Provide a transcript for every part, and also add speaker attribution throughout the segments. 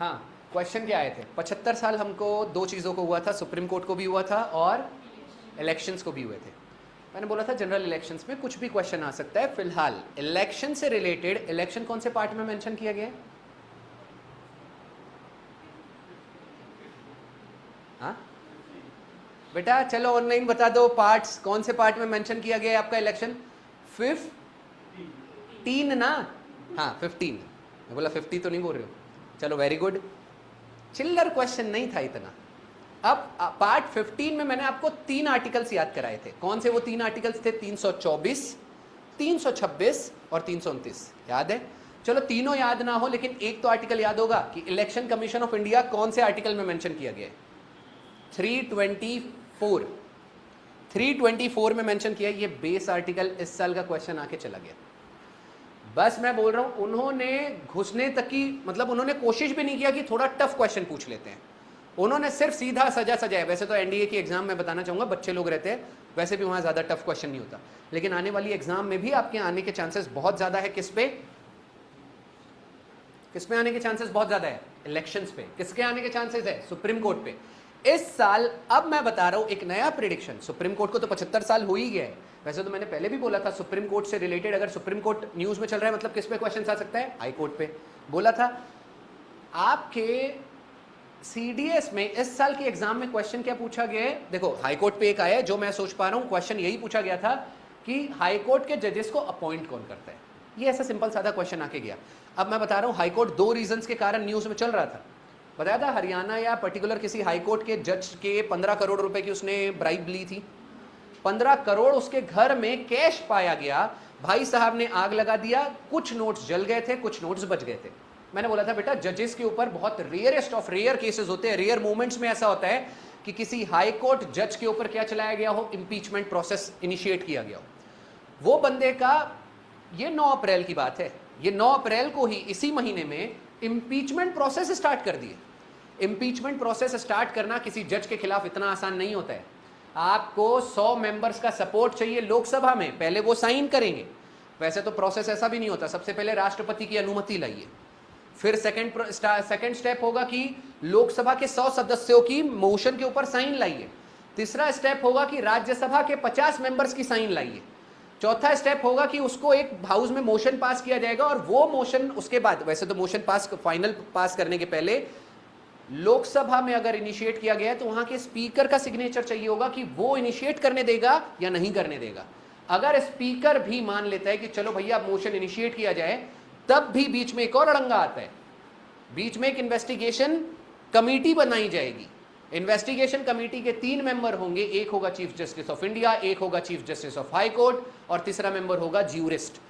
Speaker 1: हाँ, क्वेश्चन क्या आए थे? 75 साल हमको दो चीज़ों को हुआ था, सुप्रीम कोर्ट को भी हुआ था और इलेक्शंस को भी हुए थे। मैंने बोला था जनरल इलेक्शंस में कुछ भी क्वेश्चन आ सकता है। फिलहाल इलेक्शन से रिलेटेड, इलेक्शन कौन से पार्ट में मेंशन किया गया है? हाँ बेटा चलो ऑनलाइन बता दो, पार्ट्स कौन से पार्ट में मेंशन किया गया है आपका इलेक्शन? 15 ना? हाँ 15। मैं बोला 50 तो नहीं बोल रहे हो? चलो वेरी गुड, चिल्लर क्वेश्चन नहीं था इतना। अब पार्ट 15 में मैंने आपको 3 आर्टिकल्स याद कराए थे। कौन से वो 3 आर्टिकल्स थे? 324, 326 और 329। याद है? चलो तीनों याद ना हो लेकिन एक तो आर्टिकल याद होगा कि इलेक्शन कमीशन ऑफ इंडिया कौन से आर्टिकल में मेंशन किया गया है? 324। 324 में मेंशन किया है। ये बेस आर्टिकल इस साल का क्वेश्चन आके चला गया। बस मैं बोल रहा हूं, उन्होंने घुसने तक की मतलब उन्होंने कोशिश भी नहीं किया कि थोड़ा टफ क्वेश्चन पूछ लेते हैं। उन्होंने सिर्फ सीधा सजा सजाया। वैसे तो एनडीए की एग्जाम में बताना चाहूंगा, बच्चे लोग रहते हैं, वैसे भी वहां ज्यादा टफ क्वेश्चन नहीं होता, लेकिन आने वाली एग्जाम में भी आपके आने के चांसेस बहुत ज्यादा है। किस पे आने के चांसेस बहुत ज्यादा है? इलेक्शंस पे। किसके आने के चांसेस है? सुप्रीम कोर्ट पे इस साल। अब मैं बता रहा हूं एक नया प्रिडिक्शन। सुप्रीम कोर्ट को तो 75 साल हो ही गया है। वैसे तो मैंने पहले भी बोला था सुप्रीम कोर्ट से रिलेटेड, अगर सुप्रीम कोर्ट न्यूज में चल रहा है मतलब किस पे क्वेश्चन आ सकता है? हाई कोर्ट पे। बोला था आपके सीडीएस में इस साल के एग्जाम में क्वेश्चन क्या पूछा गया है? देखो हाई कोर्ट पे एक आया है जो मैं सोच पा रहा हूं, क्वेश्चन यही पूछा गया था कि हाई कोर्ट के जजेस को अपॉइंट कौन करता है। ये ऐसा सिंपल सादा क्वेश्चन आके गया। अब मैं बता रहा हूं हाई कोर्ट 2 रीजंस के कारण न्यूज में चल रहा था। बताया था हरियाणा या पर्टिकुलर किसी हाई कोर्ट के जज के 15 करोड़ रुपए की उसने ब्राइब ली थी। 15 करोड़ उसके घर में कैश पाया गया। भाई साहब ने आग लगा दिया, कुछ नोट्स जल गए थे, कुछ नोट्स बच गए थे। मैंने बोला था बेटा जजेस के ऊपर बहुत रेयरेस्ट ऑफ रेयर केसेस होते हैं, रेयर मोमेंट्स में ऐसा होता है कि किसी हाई कोर्ट जज के ऊपर क्या चलाया गया हो? इंपीचमेंट प्रोसेस इनिशिएट किया गया हो। वो बंदे का, ये 9 अप्रैल की बात है, ये 9 अप्रैल को ही इसी महीने में इंपीचमेंट प्रोसेस स्टार्ट कर दिए। इंपीचमेंट प्रोसेस स्टार्ट करना किसी जज के खिलाफ इतना आसान नहीं होता है। आपको 100 मेंबर्स का सपोर्ट चाहिए लोकसभा में, पहले वो साइन करेंगे। वैसे तो प्रोसेस ऐसा भी नहीं होता, सबसे पहले राष्ट्रपति की अनुमति लाइए, फिर सेकंड स्टेप होगा कि लोकसभा के 100 सदस्यों की मोशन के ऊपर साइन लाइए। तीसरा स्टेप होगा कि राज्यसभा के 50 मेंबर्स की साइन लाइए। चौथा स्टेप होगा कि उसको एक हाउस में मोशन पास किया जाएगा और वो मोशन उसके बाद, वैसे तो मोशन पास फाइनल पास करने के पहले लोकसभा में अगर इनिशिएट किया गया है तो वहां के स्पीकर का सिग्नेचर चाहिए होगा कि वो इनिशिएट करने देगा या नहीं करने देगा। अगर स्पीकर भी मान लेता है कि चलो भैया मोशन इनिशिएट किया जाए, तब भी बीच में एक और अड़ंगा आता है। बीच में एक इन्वेस्टिगेशन कमेटी बनाई जाएगी। इन्वेस्टिगेशन कमेटी के 3 मेंबर होंगे, एक होगा चीफ जस्टिस ऑफ इंडिया, एक होगा chief justice of high court और तीसरा मेंबर होगा ज्यूरिस्ट।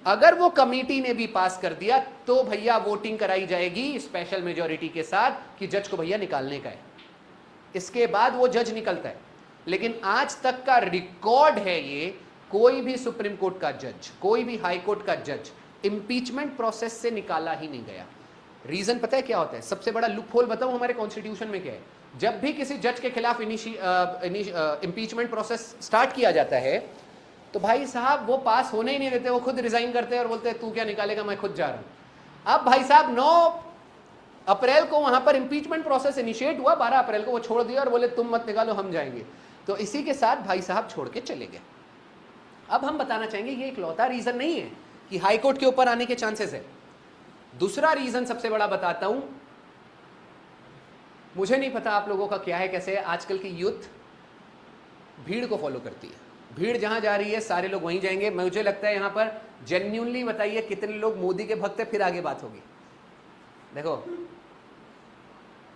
Speaker 1: अगर वो कमेटी ने भी पास कर दिया तो भैया वोटिंग कराई जाएगी स्पेशल मेजॉरिटी के साथ कि जज को भैया निकालने का है। इसके बाद वो जज निकलता है। लेकिन आज तक का रिकॉर्ड है ये, कोई भी सुप्रीम कोर्ट का जज, कोई भी हाई कोर्ट का जज इंपीचमेंट प्रोसेस से निकाला ही नहीं गया। रीजन पता है क्या होता है? सबसे बड़ा लूप होल बताऊं हमारे कॉन्स्टिट्यूशन में क्या है? जब भी किसी जज के खिलाफ इंपीचमेंट प्रोसेस स्टार्ट किया जाता है तो भाई साहब वो पास होने ही नहीं देते, वो खुद रिजाइन करते हैं और बोलते हैं तू क्या निकालेगा, मैं खुद जा रहा हूं। अब भाई साहब 9 अप्रैल को वहां पर इंपीचमेंट प्रोसेस इनिशिएट हुआ, 12 अप्रैल को वो छोड़ दिया और बोले तुम मत निकालो हम जाएंगे। तो इसी के साथ भाई साहब छोड़ के चले गए। अब हम बताना चाहेंगे ये इकलौता रीजन नहीं है कि हाई कोर्ट के ऊपर आने के चांसेस है। दूसरा रीजन सबसे बड़ा बताता हूं, मुझे नहीं पता आप लोगों का क्या है, कैसे है। आजकल की यूथ भीड़ को फॉलो करती है, भीड़ जहां जा रही है सारे लोग वहीं जाएंगे। मुझे लगता है यहां पर जेन्युइनली बताइए कितने लोग मोदी के भक्त है, फिर आगे बात होगी। देखो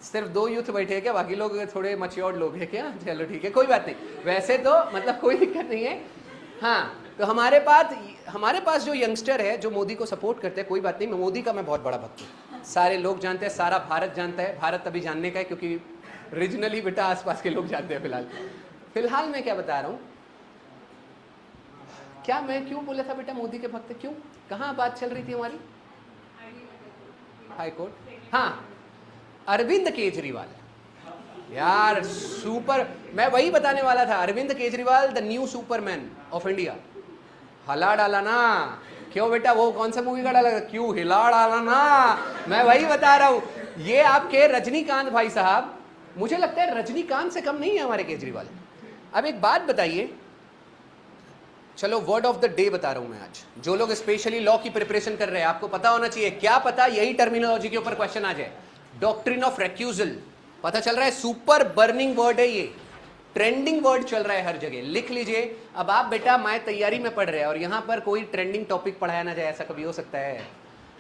Speaker 1: सिर्फ 2 यूथ बैठे हैं क्या? बाकी लोग थोड़े मच्योर्ड लोग हैं क्या? चलो ठीक है, कोई बात नहीं, वैसे तो मतलब कोई दिक्कत नहीं है। हाँ तो हमारे पास जो यंगस्टर है जो मोदी को सपोर्ट करते हैं, कोई बात नहीं, मोदी का मैं बहुत बड़ा भक्त हूँ, सारे लोग जानते हैं, सारा भारत जानता है। भारत अभी जानने का है क्योंकि रीजनली बेटा आसपास के लोग जानते हैं। फिलहाल मैं क्या बता रहा हूँ, क्या मैं क्यों बोला था बेटा मोदी के भक्त? क्यों, कहाँ बात चल रही थी हमारी? High court. हाँ, अरविंद केजरीवाल यार सुपर, मैं वही बताने वाला था। Arvind Kejriwal the new superman of India. हला डाला ना, क्यों बेटा? वो कौन सा मूवी का डाला? क्यों हिला डाला ना, मैं वही बता रहा हूँ। ये आपके रजनीकांत भाई साहब, मुझे लगता है रजनीकांत से कम नहीं है हमारे केजरीवाल। अब एक बात बताइए, चलो वर्ड ऑफ द डे बता रहा हूं मैं आज, जो लोग स्पेशली लॉ की प्रिपरेशन कर रहे हैं आपको पता होना चाहिए, क्या पता यही टर्मिनोलॉजी के ऊपर क्वेश्चन आ जाए। डॉक्ट्रिन ऑफ रेक्यूजल, पता चल रहा है सुपर बर्निंग वर्ड है, ये ट्रेंडिंग वर्ड चल रहा है हर जगह, लिख लीजिए। अब आप बेटा मैं तैयारी में पढ़ रहे हैं और यहां पर कोई ट्रेंडिंग टॉपिक पढ़ाया ना जाए, ऐसा कभी हो सकता है?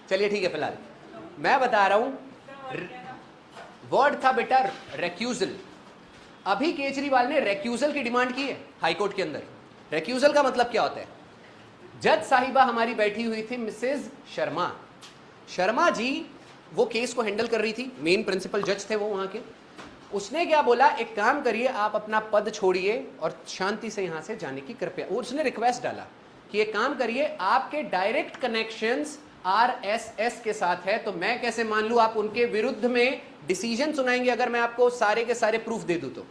Speaker 1: चलिए ठीक है, फिलहाल मैं बता रहा हूं, वर्ड था बेटा रेक्यूजल। अभी केजरीवाल ने रेक्यूजल की डिमांड की है हाईकोर्ट के अंदर। रेक्यूजल का मतलब क्या होता है? जज साहिबा हमारी बैठी हुई थी, मिसेज शर्मा, शर्मा जी वो केस को हैंडल कर रही थी, मेन प्रिंसिपल जज थे वो वहां के। उसने क्या बोला, एक काम करिए आप अपना पद छोड़िए और शांति से यहां से जाने की कृपया, उसने रिक्वेस्ट डाला कि एक काम करिए आपके डायरेक्ट कनेक्शंस आरएसएस के साथ है, तो मैं कैसे मान लूं आप उनके विरुद्ध में डिसीजन सुनाएंगे अगर मैं आपको सारे के सारे प्रूफ दे दूं तो?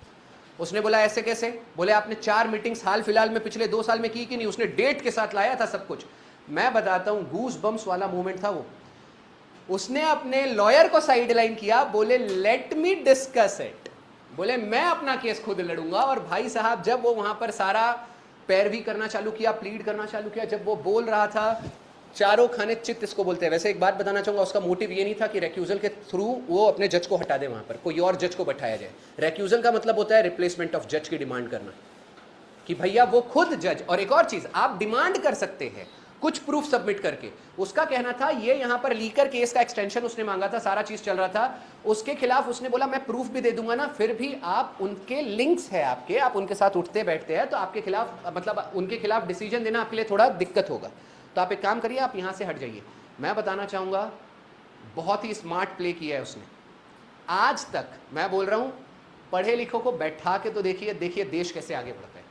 Speaker 1: उसने बोला ऐसे कैसे? बोले आपने 4 मीटिंग्स हाल फिलहाल में पिछले 2 साल में की कि नहीं? उसने डेट के साथ लाया था सब कुछ। मैं बताता हूं, गूस बम्स वाला मोमेंट था वो। उसने अपने लॉयर को साइडलाइन किया, बोले लेट मी डिस्कस इट, बोले मैं अपना केस खुद लड़ूंगा। और भाई साहब जब वो वहां पर सारा पैरवी करना चालू किया, प्लीड करना चालू किया, जब वो बोल रहा था, चारों खाने चित्त इसको बोलते हैं। वैसे एक बात बताना चाहूंगा, उसका मोटिव ये नहीं था कि रेक्यूजल के थ्रू वो अपने जज को हटा दे, वहां पर कोई और जज को बैठाया जाए। रेक्यूजल का मतलब होता है रिप्लेसमेंट ऑफ जज की डिमांड करना, कि भैया वो खुद जज। और एक और चीज, आप डिमांड कर सकते हैं कुछ प्रूफ सबमिट करके। उसका कहना था ये यहां पर लीकर केस का एक्सटेंशन उसने मांगा था, सारा चीज चल रहा था उसके खिलाफ। उसने बोला मैं प्रूफ भी दे दूंगा ना, फिर भी आप उनके लिंक्स है आपके, आप उनके साथ उठते बैठते हैं, तो आपके खिलाफ मतलब उनके खिलाफ डिसीजन देना आपके लिए थोड़ा दिक्कत होगा, तो आप एक काम करिए आप यहां से हट जाइए। मैं बताना चाहूंगा बहुत ही स्मार्ट प्ले किया है उसने। आज तक मैं बोल रहा हूं, पढ़े लिखों को बैठा के तो देखिए, देखिए देश कैसे आगे बढ़ता है।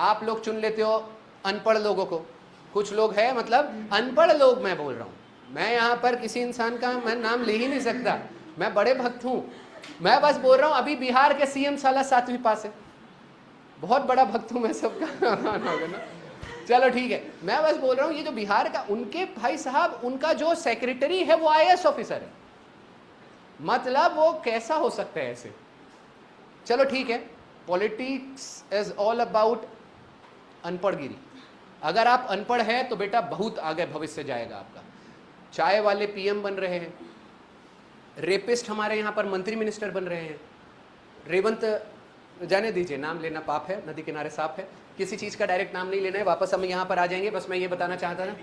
Speaker 1: आप लोग चुन लेते हो अनपढ़ लोगों को, कुछ लोग हैं मतलब अनपढ़ लोग, मैं बोल रहा हूं, मैं यहां पर किसी इंसान का मैं नाम ले ही नहीं सकता, मैं बड़े भक्त हूं। मैं बस बोल रहा हूं अभी बिहार के सीएम साला 7वीं पास है, बहुत बड़ा भक्त हूं मैं सबका होगा ना। चलो ठीक है, मैं बस बोल रहा हूं ये जो बिहार का, उनके भाई साहब उनका जो सेक्रेटरी है वो आईएएस ऑफिसर है, मतलब वो कैसा हो सकता है ऐसे? चलो ठीक है, पॉलिटिक्स इज ऑल अबाउट अनपढ़गिरी। अगर आप अनपढ़ हैं तो बेटा बहुत आगे भविष्य जाएगा आपका। चाय वाले पीएम बन रहे हैं, रेपिस्ट हमारे यहाँ पर मंत्री मिनिस्टर बन रहे हैं। रेवंत, जाने दीजिए, नाम लेना पाप है, नदी किनारे साफ है, किसी चीज का डायरेक्ट नाम नहीं लेना है, वापस हम यहाँ पर आ जाएंगे। बस मैं ये बताना चाहता था,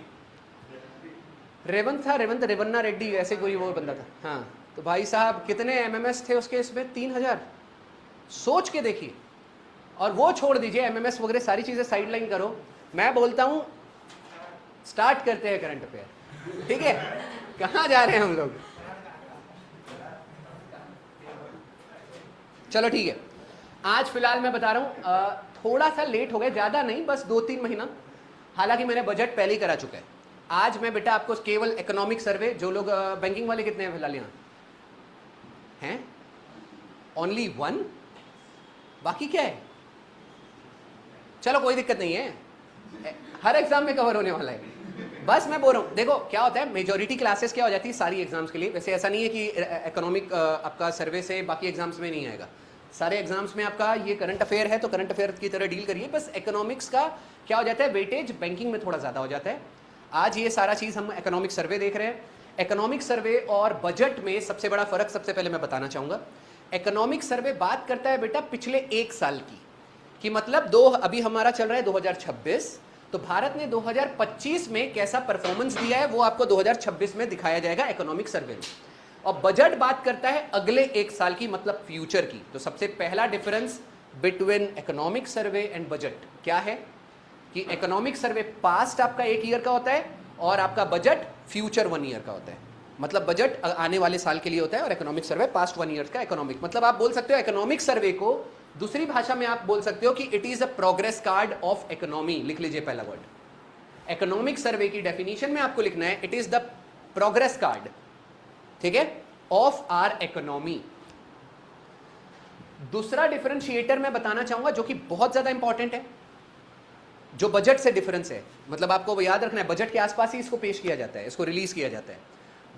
Speaker 1: रेवंत था, रेवंत रेवन्ना रेड्डी ऐसे कोई वो बंदा था, हाँ। तो भाई साहब कितने एमएमएस थे उसके इसमें? 3000, सोच के देखिए। और वो छोड़ दीजिए, एमएमएस वगैरह सारी चीजें साइडलाइन करो, मैं बोलता हूं स्टार्ट करते हैं करंट अफेयर, ठीक है? कहां जा रहे हैं हम लोग? चलो ठीक है, आज फिलहाल मैं बता रहा हूं, थोड़ा सा लेट हो गया, ज्यादा नहीं, बस 2-3 महीना। हालांकि मैंने बजट पहले ही करा चुका है। आज मैं बेटा आपको केवल इकोनॉमिक सर्वे, जो लोग बैंकिंग वाले कितने हैं फिलहाल यहाँ हैं? ओनली 1, बाकी क्या है? चलो कोई दिक्कत नहीं है, हर एग्जाम में कवर होने वाला है। बस मैं बोल रहा हूँ, देखो क्या होता है, मेजॉरिटी क्लासेस क्या हो जाती है सारी एग्जाम्स के लिए। वैसे ऐसा नहीं है कि इकोनॉमिक आपका सर्वे से बाकी एग्जाम्स में नहीं आएगा, सारे एग्जाम्स में आपका ये करंट अफेयर है, तो करंट अफेयर की तरह डील करिए। बस इकोनॉमिक्स का क्या हो जाता है, वेटेज बैंकिंग में थोड़ा ज़्यादा हो जाता है। आज ये सारा चीज़ हम इकोनॉमिक सर्वे देख रहे हैं। इकोनॉमिक सर्वे और बजट में सबसे बड़ा फर्क सबसे पहले मैं बताना चाहूँगा। इकोनॉमिक सर्वे बात करता है बेटा पिछले 1 साल की, कि मतलब अभी हमारा चल रहा है 2026, तो भारत ने 2025 में कैसा परफॉर्मेंस दिया है वो आपको 2026 में दिखाया जाएगा इकोनॉमिक सर्वे में। और बजट बात करता है अगले 1 साल की, मतलब फ्यूचर की। तो सबसे पहला difference between economic survey and budget क्या है, कि इकोनॉमिक सर्वे पास्ट आपका 1 ईयर का होता है और आपका बजट फ्यूचर 1 ईयर का होता है। मतलब बजट आने वाले साल के लिए होता है और इकोनॉमिक सर्वे पास्ट 1 ईयर का इकोनॉमिक। मतलब आप बोल सकते हो इकोनॉमिक सर्वे को दूसरी भाषा में आप बोल सकते हो कि it is a progress card of economy. लिख लीजिए पहला वर्ड। इकोनॉमिक सर्वे की डेफिनेशन में आपको लिखना है it is the progress card, ठीक है, ऑफ आर इकोनॉमी। दूसरा डिफरेंशिएटर मैं बताना चाहूंगा जो कि बहुत ज्यादा इंपॉर्टेंट है, जो बजट से डिफरेंस है। मतलब आपको याद रखना है, बजट के आसपास ही इसको पेश किया जाता है, इसको रिलीज किया जाता है।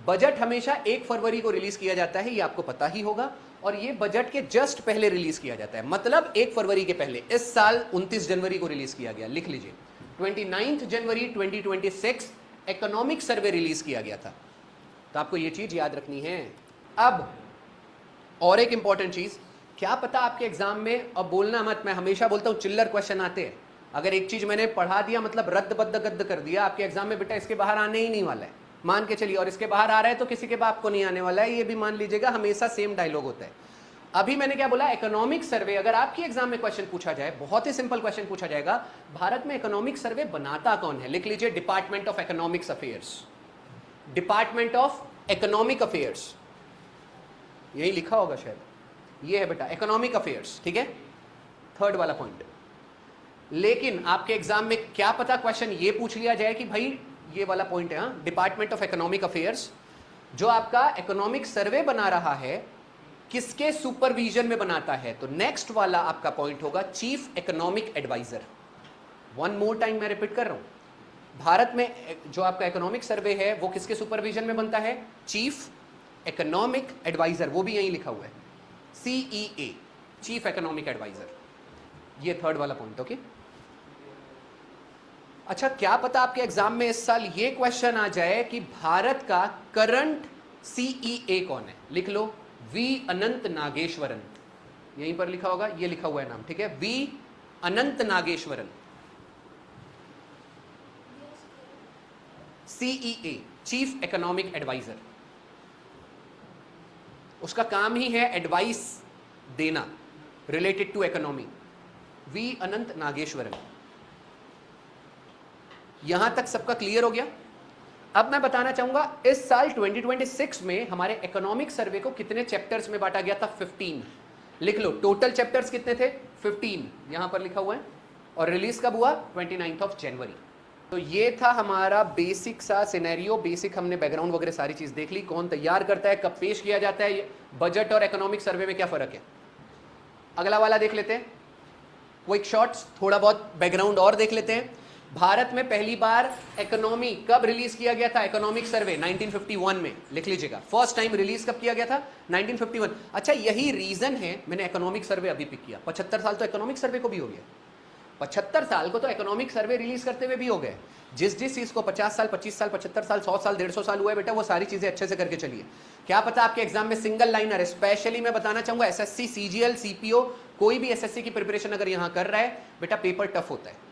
Speaker 1: बजट हमेशा 1 फरवरी को रिलीज किया जाता है, ये आपको पता ही होगा, और ये बजट के जस्ट पहले रिलीज किया जाता है, मतलब 1 फरवरी के पहले। इस साल 29 जनवरी को रिलीज किया गया, लिख लीजिए 29 जनवरी 2026 इकोनॉमिक सर्वे रिलीज किया गया था। तो आपको ये चीज याद रखनी है। अब और एक इंपॉर्टेंट चीज, क्या पता आपके एग्जाम में, अब बोलना मत, मैं हमेशा बोलता हूं चिल्लर क्वेश्चन आते हैं, अगर एक चीज मैंने पढ़ा दिया मतलब रद्द बद्द गद्द कर दिया, आपके एग्जाम में बेटा इसके बाहर आने ही नहीं वाला है, मान के चलिए, और इसके बाहर आ रहा है तो किसी के बाप को नहीं आने वाला है, ये भी मान लीजिएगा, हमेशा सेम डायलॉग होता है। अभी मैंने क्या बोला, इकोनॉमिक सर्वे, अगर आपके एग्जाम में क्वेश्चन पूछा जाए, बहुत ही सिंपल क्वेश्चन पूछा जाएगा, भारत में इकोनॉमिक सर्वे बनाता कौन है, लिख लीजिए department of economics affairs, department of economic affairs, यही लिखा होगा शायद, ये है बेटा इकोनॉमिक अफेयर्स, ठीक है, थर्ड वाला पॉइंट। लेकिन आपके एग्जाम में क्या पता क्वेश्चन ये पूछ लिया जाए कि भाई ये वाला पॉइंट है, हाँ, डिपार्टमेंट ऑफ इकोनॉमिक अफेयर्स जो आपका इकोनॉमिक सर्वे बना रहा है, किसके सुपरविजन में बनाता है, तो नेक्स्ट वाला आपका पॉइंट होगा chief economic adviser. One more time मैं रिपीट कर रहा हूं, भारत में जो आपका इकोनॉमिक सर्वे है वो किसके सुपरविजन में बनता है, चीफ इकोनॉमिक एडवाइजर, वो भी यहीं लिखा हुआ है CEA, चीफ इकोनॉमिक एडवाइजर, ये थर्ड वाला पॉइंट, ओके। अच्छा, क्या पता आपके एग्जाम में इस साल ये क्वेश्चन आ जाए कि भारत का करंट CEA कौन है, लिख लो वी अनंत नागेश्वरन, यहीं पर लिखा होगा, ये लिखा हुआ है नाम, ठीक है, V Anant Nageswaran, CEA chief economic adviser, उसका काम ही है एडवाइस देना related to economy, V Anant Nageswaran. यहां तक सबका क्लियर हो गया। अब मैं बताना चाहूंगा इस साल 2026 में हमारे इकोनॉमिक सर्वे को कितने चैप्टर्स में बांटा गया था, 15, लिख लो, टोटल चैप्टर्स कितने थे, 15, यहां पर लिखा हुआ है, और रिलीज कब हुआ, 29 जनवरी। तो ये था हमारा बेसिक सा सिनेरियो, बेसिक हमने बैकग्राउंड वगैरह सारी चीज देख ली, कौन तैयार करता है, कब पेश किया जाता है, बजट और इकोनॉमिक सर्वे में क्या फर्क है। अगला वाला देख लेते हैं, क्विक शॉट्स, थोड़ा बहुत बैकग्राउंड और देख लेते हैं। भारत में पहली बार इकोनॉमी कब रिलीज किया गया था, इकोनॉमिक सर्वे 1951 में, लिख लीजिएगा, फर्स्ट टाइम रिलीज कब किया गया था, 1951। अच्छा, यही रीजन है मैंने इकोनॉमिक सर्वे अभी पिक किया, 75 साल तो इकोनॉमिक सर्वे को भी हो गया, 75 साल को तो इकोनॉमिक सर्वे रिलीज करते हुए भी हो गए। जिस चीज को 50 साल, 25 साल, 75 साल, 100 साल, 150 साल हुआ है बेटा, वो सारी चीजें अच्छे से करके चलिए। क्या पता आपके एग्जाम में सिंगल लाइनर, स्पेशली मैं बताना चाहूंगा SSC, CGL, CPO, कोई भी SSC की प्रिपरेशन अगर यहां कर रहा है बेटा, पेपर टफ होता है,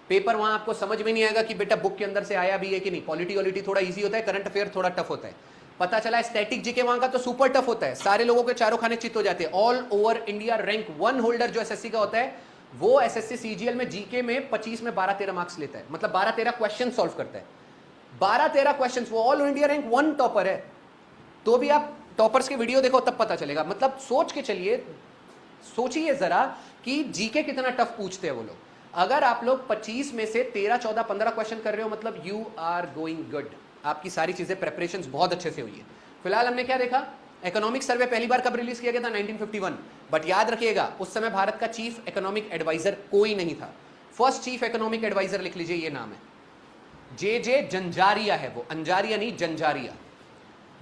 Speaker 1: पेपर वहां आपको समझ में नहीं आएगा कि बेटा बुक के अंदर से आया भी है कि नहीं, पॉलिटी थोड़ा इजी होता है, करंट अफेयर थोड़ा टफ होता है, पता चला स्टैटिक जीके वहां का तो सुपर टफ होता है, सारे लोगों के चारों खाने चित हो जाते हैं। All over India rank 1 holder जो SSC का होता है, वो SSC CGL में जीके में 25 में 12-13 मार्क्स लेता है, मतलब 12-13 क्वेश्चन सॉल्व करता है, 12-13 क्वेश्चन, वो ऑल इंडिया रैंक 1 टॉपर है। तो भी आप टॉपर्स की वीडियो देखो तब पता चलेगा, मतलब सोच के चलिए, सोचिए जरा कि जीके कितना टफ पूछते हैं वो लोग। अगर आप लोग 25 में से 13, 14, 15 क्वेश्चन कर रहे हो, मतलब यू आर गोइंग गुड, आपकी सारी चीजें प्रेपरेशंस बहुत अच्छे से हुई है। फिलहाल हमने क्या देखा, इकोनॉमिक सर्वे पहली बार कब रिलीज किया गया था, 1951, बट याद रखिएगा उस समय भारत का चीफ इकोनॉमिक एडवाइजर कोई नहीं था। फर्स्ट चीफ इकोनॉमिक एडवाइजर लिख लीजिए, ये नाम है JJ जंजारिया, है वो, अंजारिया नहीं, जंजारिया,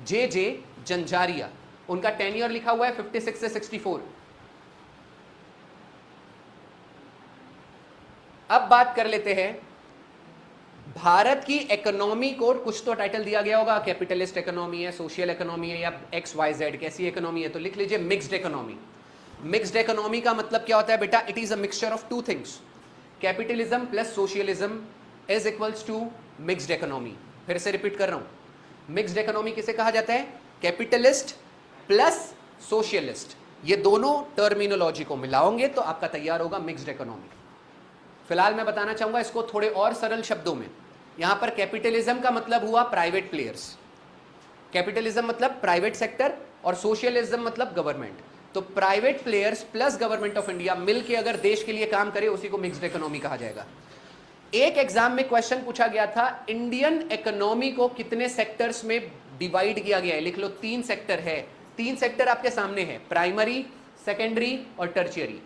Speaker 1: JJ जंजारिया। उनका टेन्योर लिखा हुआ है 56 से 64। अब बात कर लेते हैं भारत की इकोनॉमी को, कुछ तो टाइटल दिया गया होगा, कैपिटलिस्ट इकोनॉमी है, सोशल इकोनॉमी है, या XYZ कैसी इकोनॉमी है, तो लिख लीजिए मिक्स्ड इकोनॉमी। मिक्स्ड इकोनॉमी का मतलब क्या होता है बेटा, it is a mixture of two things, capitalism plus socialism is equals to mixed economy. फिर से रिपीट कर रहा हूं, मिक्स्ड इकोनॉमी किसे कहा जाता है, कैपिटलिस्ट प्लस सोशलिस्ट, ये दोनों टर्मिनोलॉजी को मिलाओगे तो आपका तैयार होगा मिक्स्ड इकोनॉमी। फिलहाल मैं बताना चाहूंगा इसको थोड़े और सरल शब्दों में। यहां पर कैपिटलिज्म का मतलब हुआ प्राइवेट प्लेयर्स, कैपिटलिज्म मतलब प्राइवेट सेक्टर, और सोशलिज्म मतलब गवर्नमेंट। तो private players plus government of India मिलकर अगर देश के लिए काम करे, उसी को मिक्स्ड इकोनॉमी कहा जाएगा। एक एग्जाम में क्वेश्चन पूछा गया था, इंडियन इकोनॉमी को कितने सेक्टर्स में डिवाइड किया गया है, लिख लो 3 सेक्टर है, 3 सेक्टर आपके सामने है, प्राइमरी, सेकेंडरी और टर्शियरी।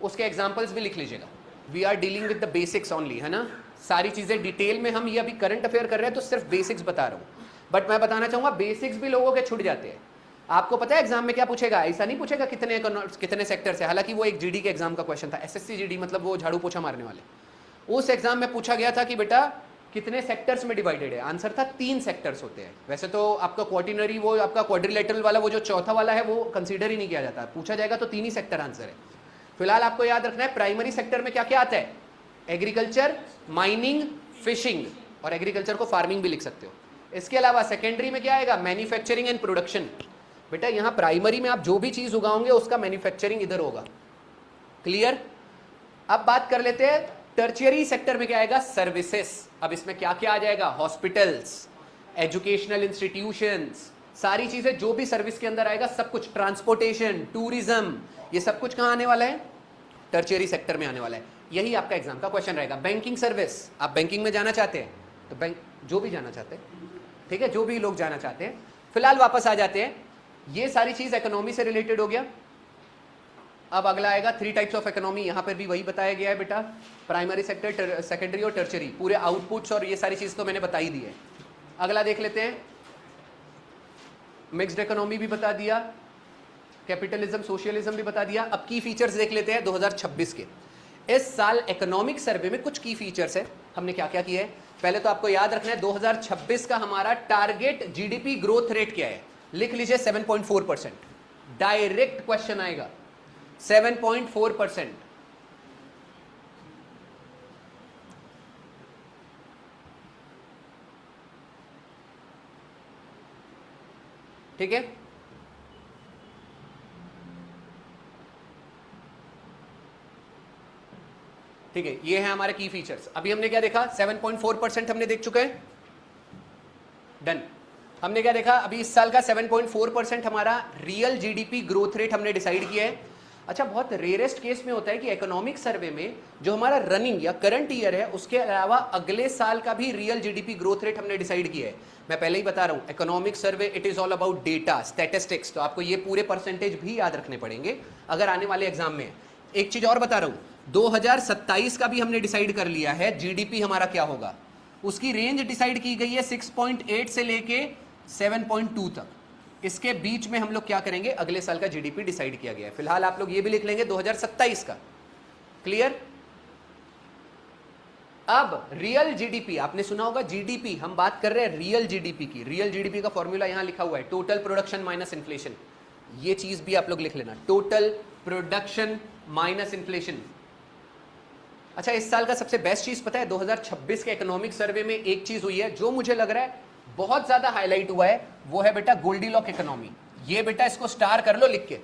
Speaker 1: उसके एग्जाम्पल्स भी लिख लीजिएगा। We are dealing with the basics only, है ना, सारी चीजें डिटेल में, हम ये अभी करंट अफेयर कर रहे हैं तो सिर्फ बेसिक्स बता रहा हूं। बट मैं बताना चाहूंगा बेसिक्स भी लोगों के छूट जाते हैं। आपको पता है एग्जाम में क्या पूछेगा? ऐसा नहीं पूछेगा कितने सेक्टर से, हालांकि वो एक जीडी के एग्जाम का क्वेश्चन था, एसएससी जीडी मतलब वो झाड़ू पोछा मारने वाले। उस एग्जाम में पूछा गया था कि बेटा कितने सेक्टर्स में डिवाइडेड है? आंसर था 3 सेक्टर्स होते हैं। वैसे तो आपका क्वार्टिनरी, वो आपका क्वाड्रिलेटरल वाला, वो जो चौथा वाला है वो कंसीडर ही नहीं किया जाता, पूछा जाएगा तो 3 ही सेक्टर आंसर है। फिलहाल आपको याद रखना है प्राइमरी सेक्टर में क्या क्या आता है? एग्रीकल्चर, माइनिंग, फिशिंग, और एग्रीकल्चर को फार्मिंग भी लिख सकते हो। इसके अलावा सेकेंडरी में क्या आएगा? Manufacturing and production. बेटा यहां प्राइमरी में आप जो भी चीज उगाओगे उसका मैन्युफैक्चरिंग इधर होगा। क्लियर? अब बात कर लेते हैं टर्शियरी सेक्टर में क्या आएगा? सर्विसेज। अब इसमें क्या क्या आ जाएगा? हॉस्पिटल्स, एजुकेशनल इंस्टीट्यूशंस, सारी चीजें जो भी सर्विस के अंदर आएगा सब कुछ, ट्रांसपोर्टेशन, टूरिज्म, ये सब कुछ कहां आने वाला है? टर्शियरी सेक्टर में आने वाला है। यही आपका एग्जाम का क्वेश्चन रहेगा। बैंकिंग सर्विस, आप बैंकिंग में जाना चाहते हैं तो बैंक, जो भी जाना चाहते हैं, ठीक है, जो भी लोग जाना चाहते हैं। फिलहाल वापस आ जाते हैं, ये सारी चीज इकोनॉमी से रिलेटेड हो गया। अब अगला आएगा 3 टाइप्स ऑफ इकोनॉमी। यहां पर भी वही बताया गया है बेटा, प्राइमरी सेक्टर, सेकेंडरी और टर्शियरी, पूरे आउटपुट्स और ये सारी चीज तो मैंने बता ही दी है। अगला देख लेते हैं, मिक्स्ड इकोनॉमी भी बता दिया, कैपिटलिज्म, सोशलिज्म भी बता दिया। अब की फीचर्स देख लेते हैं 2026 के। इस साल इकोनॉमिक सर्वे में कुछ की फीचर्स है, हमने क्या क्या किया है। पहले तो आपको याद रखना है 2026 का हमारा टारगेट जीडीपी ग्रोथ रेट क्या है? लिख लीजिए 7.4%। डायरेक्ट क्वेश्चन आएगा, 7.4%। ठीक है, ठीक है, ये है हमारे की फीचर्स। अभी हमने क्या देखा? 7.4% हमने देख चुके हैं, डन। हमने क्या देखा? अभी इस साल का 7.4% हमारा रियल जीडीपी ग्रोथ रेट हमने डिसाइड किया है। अच्छा, बहुत रेयरेस्ट केस में होता है कि इकोनॉमिक सर्वे में जो हमारा रनिंग या करंट ईयर है उसके अलावा अगले साल का भी रियल जीडीपी ग्रोथ रेट हमने डिसाइड किया है। मैं पहले ही बता रहा हूं, economic survey it is all about data, statistics, तो आपको ये पूरे परसेंटेज भी याद रखने पड़ेंगे अगर आने वाले एग्जाम में। एक चीज और बता रहा हूं, 2027 का भी हमने डिसाइड कर लिया है जीडीपी हमारा क्या होगा। उसकी रेंज डिसाइड की गई है 6.8 से लेके 7.2 तक। इसके बीच में हम लोग क्या करेंगे? अगले साल का जीडीपी डिसाइड किया गया है। फिलहाल आप लोग ये भी लिख लेंगे 2027 का। क्लियर? अब रियल जीडीपी, आपने सुना होगा जीडीपी, हम बात कर रहे हैं रियल जीडीपी की। रियल जीडीपी का फॉर्मूला यहां लिखा हुआ है, टोटल प्रोडक्शन माइनस इन्फ्लेशन। ये चीज भी आप लोग लिख लेना, टोटल प्रोडक्शन माइनस इन्फ्लेशन। अच्छा, इस साल का सबसे बेस्ट चीज पता है? 2026 के इकोनॉमिक सर्वे में एक चीज हुई है जो मुझे लग रहा है बहुत ज्यादा हाईलाइट हुआ है, वो है बेटा गोल्डीलॉक इकोनॉमी। ये बेटा इसको स्टार कर लो लिख के।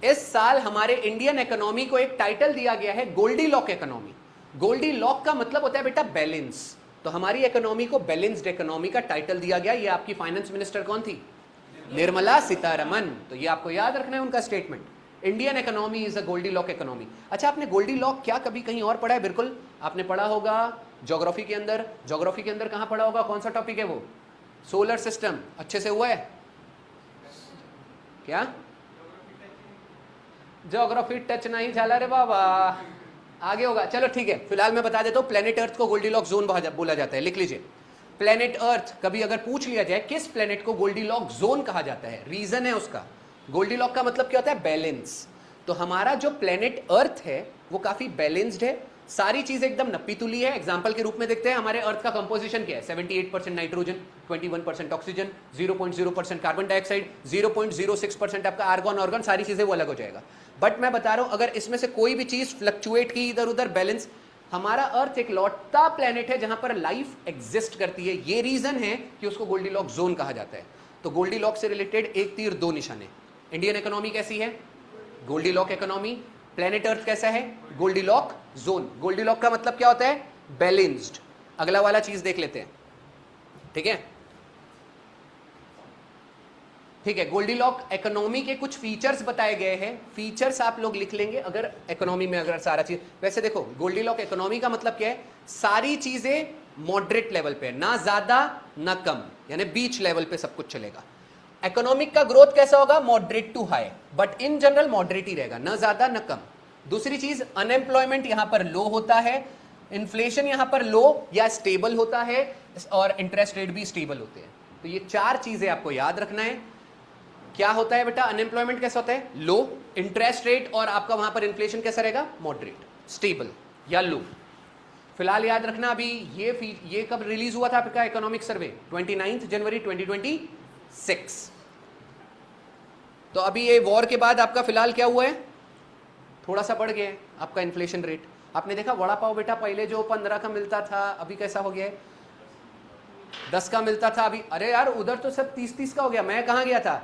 Speaker 1: इस साल हमारे इंडियन इकोनॉमी को एक टाइटल दिया गया है गोल्डीलॉक इकोनॉमी। गोल्डीलॉक का मतलब होता है बेटा बैलेंस, तो हमारी इकोनॉमी को बैलेंस्ड इकोनॉमी का टाइटल दिया गया। ये आपकी फाइनेंस मिनिस्टर कौन थी? निर्मला सीतारमन। तो ये आपको याद रखना है उनका statement, Indian economy is a Goldilock economy. अच्छा, आपने गोल्डीलॉक क्या कभी कहीं और पढ़ा है? बिल्कुल आपने पढ़ा होगा ज्योग्राफी के अंदर। ज्योग्राफी के अंदर कहां पढ़ा होगा? कौन सा टॉपिक है वो? Solar system. अच्छे से हुआ है क्या? ज्योग्राफी टच नहीं झाला रे बाबा, आगे होगा। चलो ठीक है, फिलहाल मैं बता देता हूं, प्लेनेट अर्थ को गोल्डीलॉक जोन बोला जाता है। लिख लीजिए, प्लेनेट अर्थ। कभी अगर पूछ लिया जाए किस प्लेनेट को गोल्डीलॉक जोन कहा जाता है, रीजन है उसका। गोल्डीलॉक का मतलब क्या होता है? बैलेंस। तो हमारा जो प्लेनेट अर्थ है वो काफी बैलेंस्ड है, सारी चीजें एकदम नप्पी तुली है। एग्जांपल के रूप में देखते हैं, हमारे अर्थ का कंपोजिशन क्या है? 78% नाइट्रोजन, 21% ऑक्सीजन, 0.0% कार्बन डाइऑक्साइड, 0.06% आपका आर्गन ऑर्गन, सारी चीजें वो अलग हो जाएगा। बट मैं बता रहा हूं, अगर इसमें से कोई भी चीज फ्लक्चुएट की इधर उधर, बैलेंस, हमारा अर्थ एक लौटा प्लेनेट है जहां पर लाइफ एग्जिस्ट करती है। ये रीजन है कि उसको गोल्डीलॉक जोन कहा जाता है। तो गोल्डीलॉक से रिलेटेड एक तीर दो निशाने। इंडियन इकोनॉमी कैसी है? Goldilock economy. प्लेनेट अर्थ कैसा है? Goldilock zone. गोल्डीलॉक का मतलब क्या होता है? बैलेंस्ड। अगला वाला चीज देख लेते हैं, ठीक है? ठीक है, गोल्डीलॉक इकोनॉमी के कुछ फीचर्स बताए गए हैं। फीचर्स आप लोग लिख लेंगे अगर इकोनॉमी में अगर सारा चीज। वैसे देखो, गोल्डीलॉक इकोनॉमी का मतलब क्या है? सारी चीजें मॉडरेट लेवल पे, ना ज्यादा ना कम, यानी बीच लेवल पे सब कुछ चलेगा। इकोनॉमिक का ग्रोथ कैसा होगा? Moderate to high, but in general moderate ही रहेगा, ना ज्यादा ना कम। दूसरी चीज, अनएम्प्लॉयमेंट यहां पर लो होता है, इन्फ्लेशन यहां पर लो या स्टेबल होता है, और इंटरेस्ट रेट भी स्टेबल होते हैं। तो ये 4 चीजें आपको याद रखना है। क्या होता है बेटा, अनएम्प्लॉयमेंट कैसा होता है, लो, इंटरेस्ट रेट और आपका वहां पर इन्फ्लेशन कैसा रहेगा, मॉडरेट, स्टेबल या लो। फिलहाल याद रखना, अभी ये कब रिलीज हुआ था आपका इकोनॉमिक सर्वे, 29 जनवरी 2026। तो अभी ये वॉर के बाद आपका फिलहाल क्या हुआ है, थोड़ा सा बढ़ गया है आपका इन्फ्लेशन रेट। आपने देखा वड़ा पाव बेटा पहले जो 15 का मिलता था अभी कैसा हो गया है, 10 का मिलता था अभी, अरे यार उधर तो सब 30-30 का हो गया। मैं कहाँ गया था,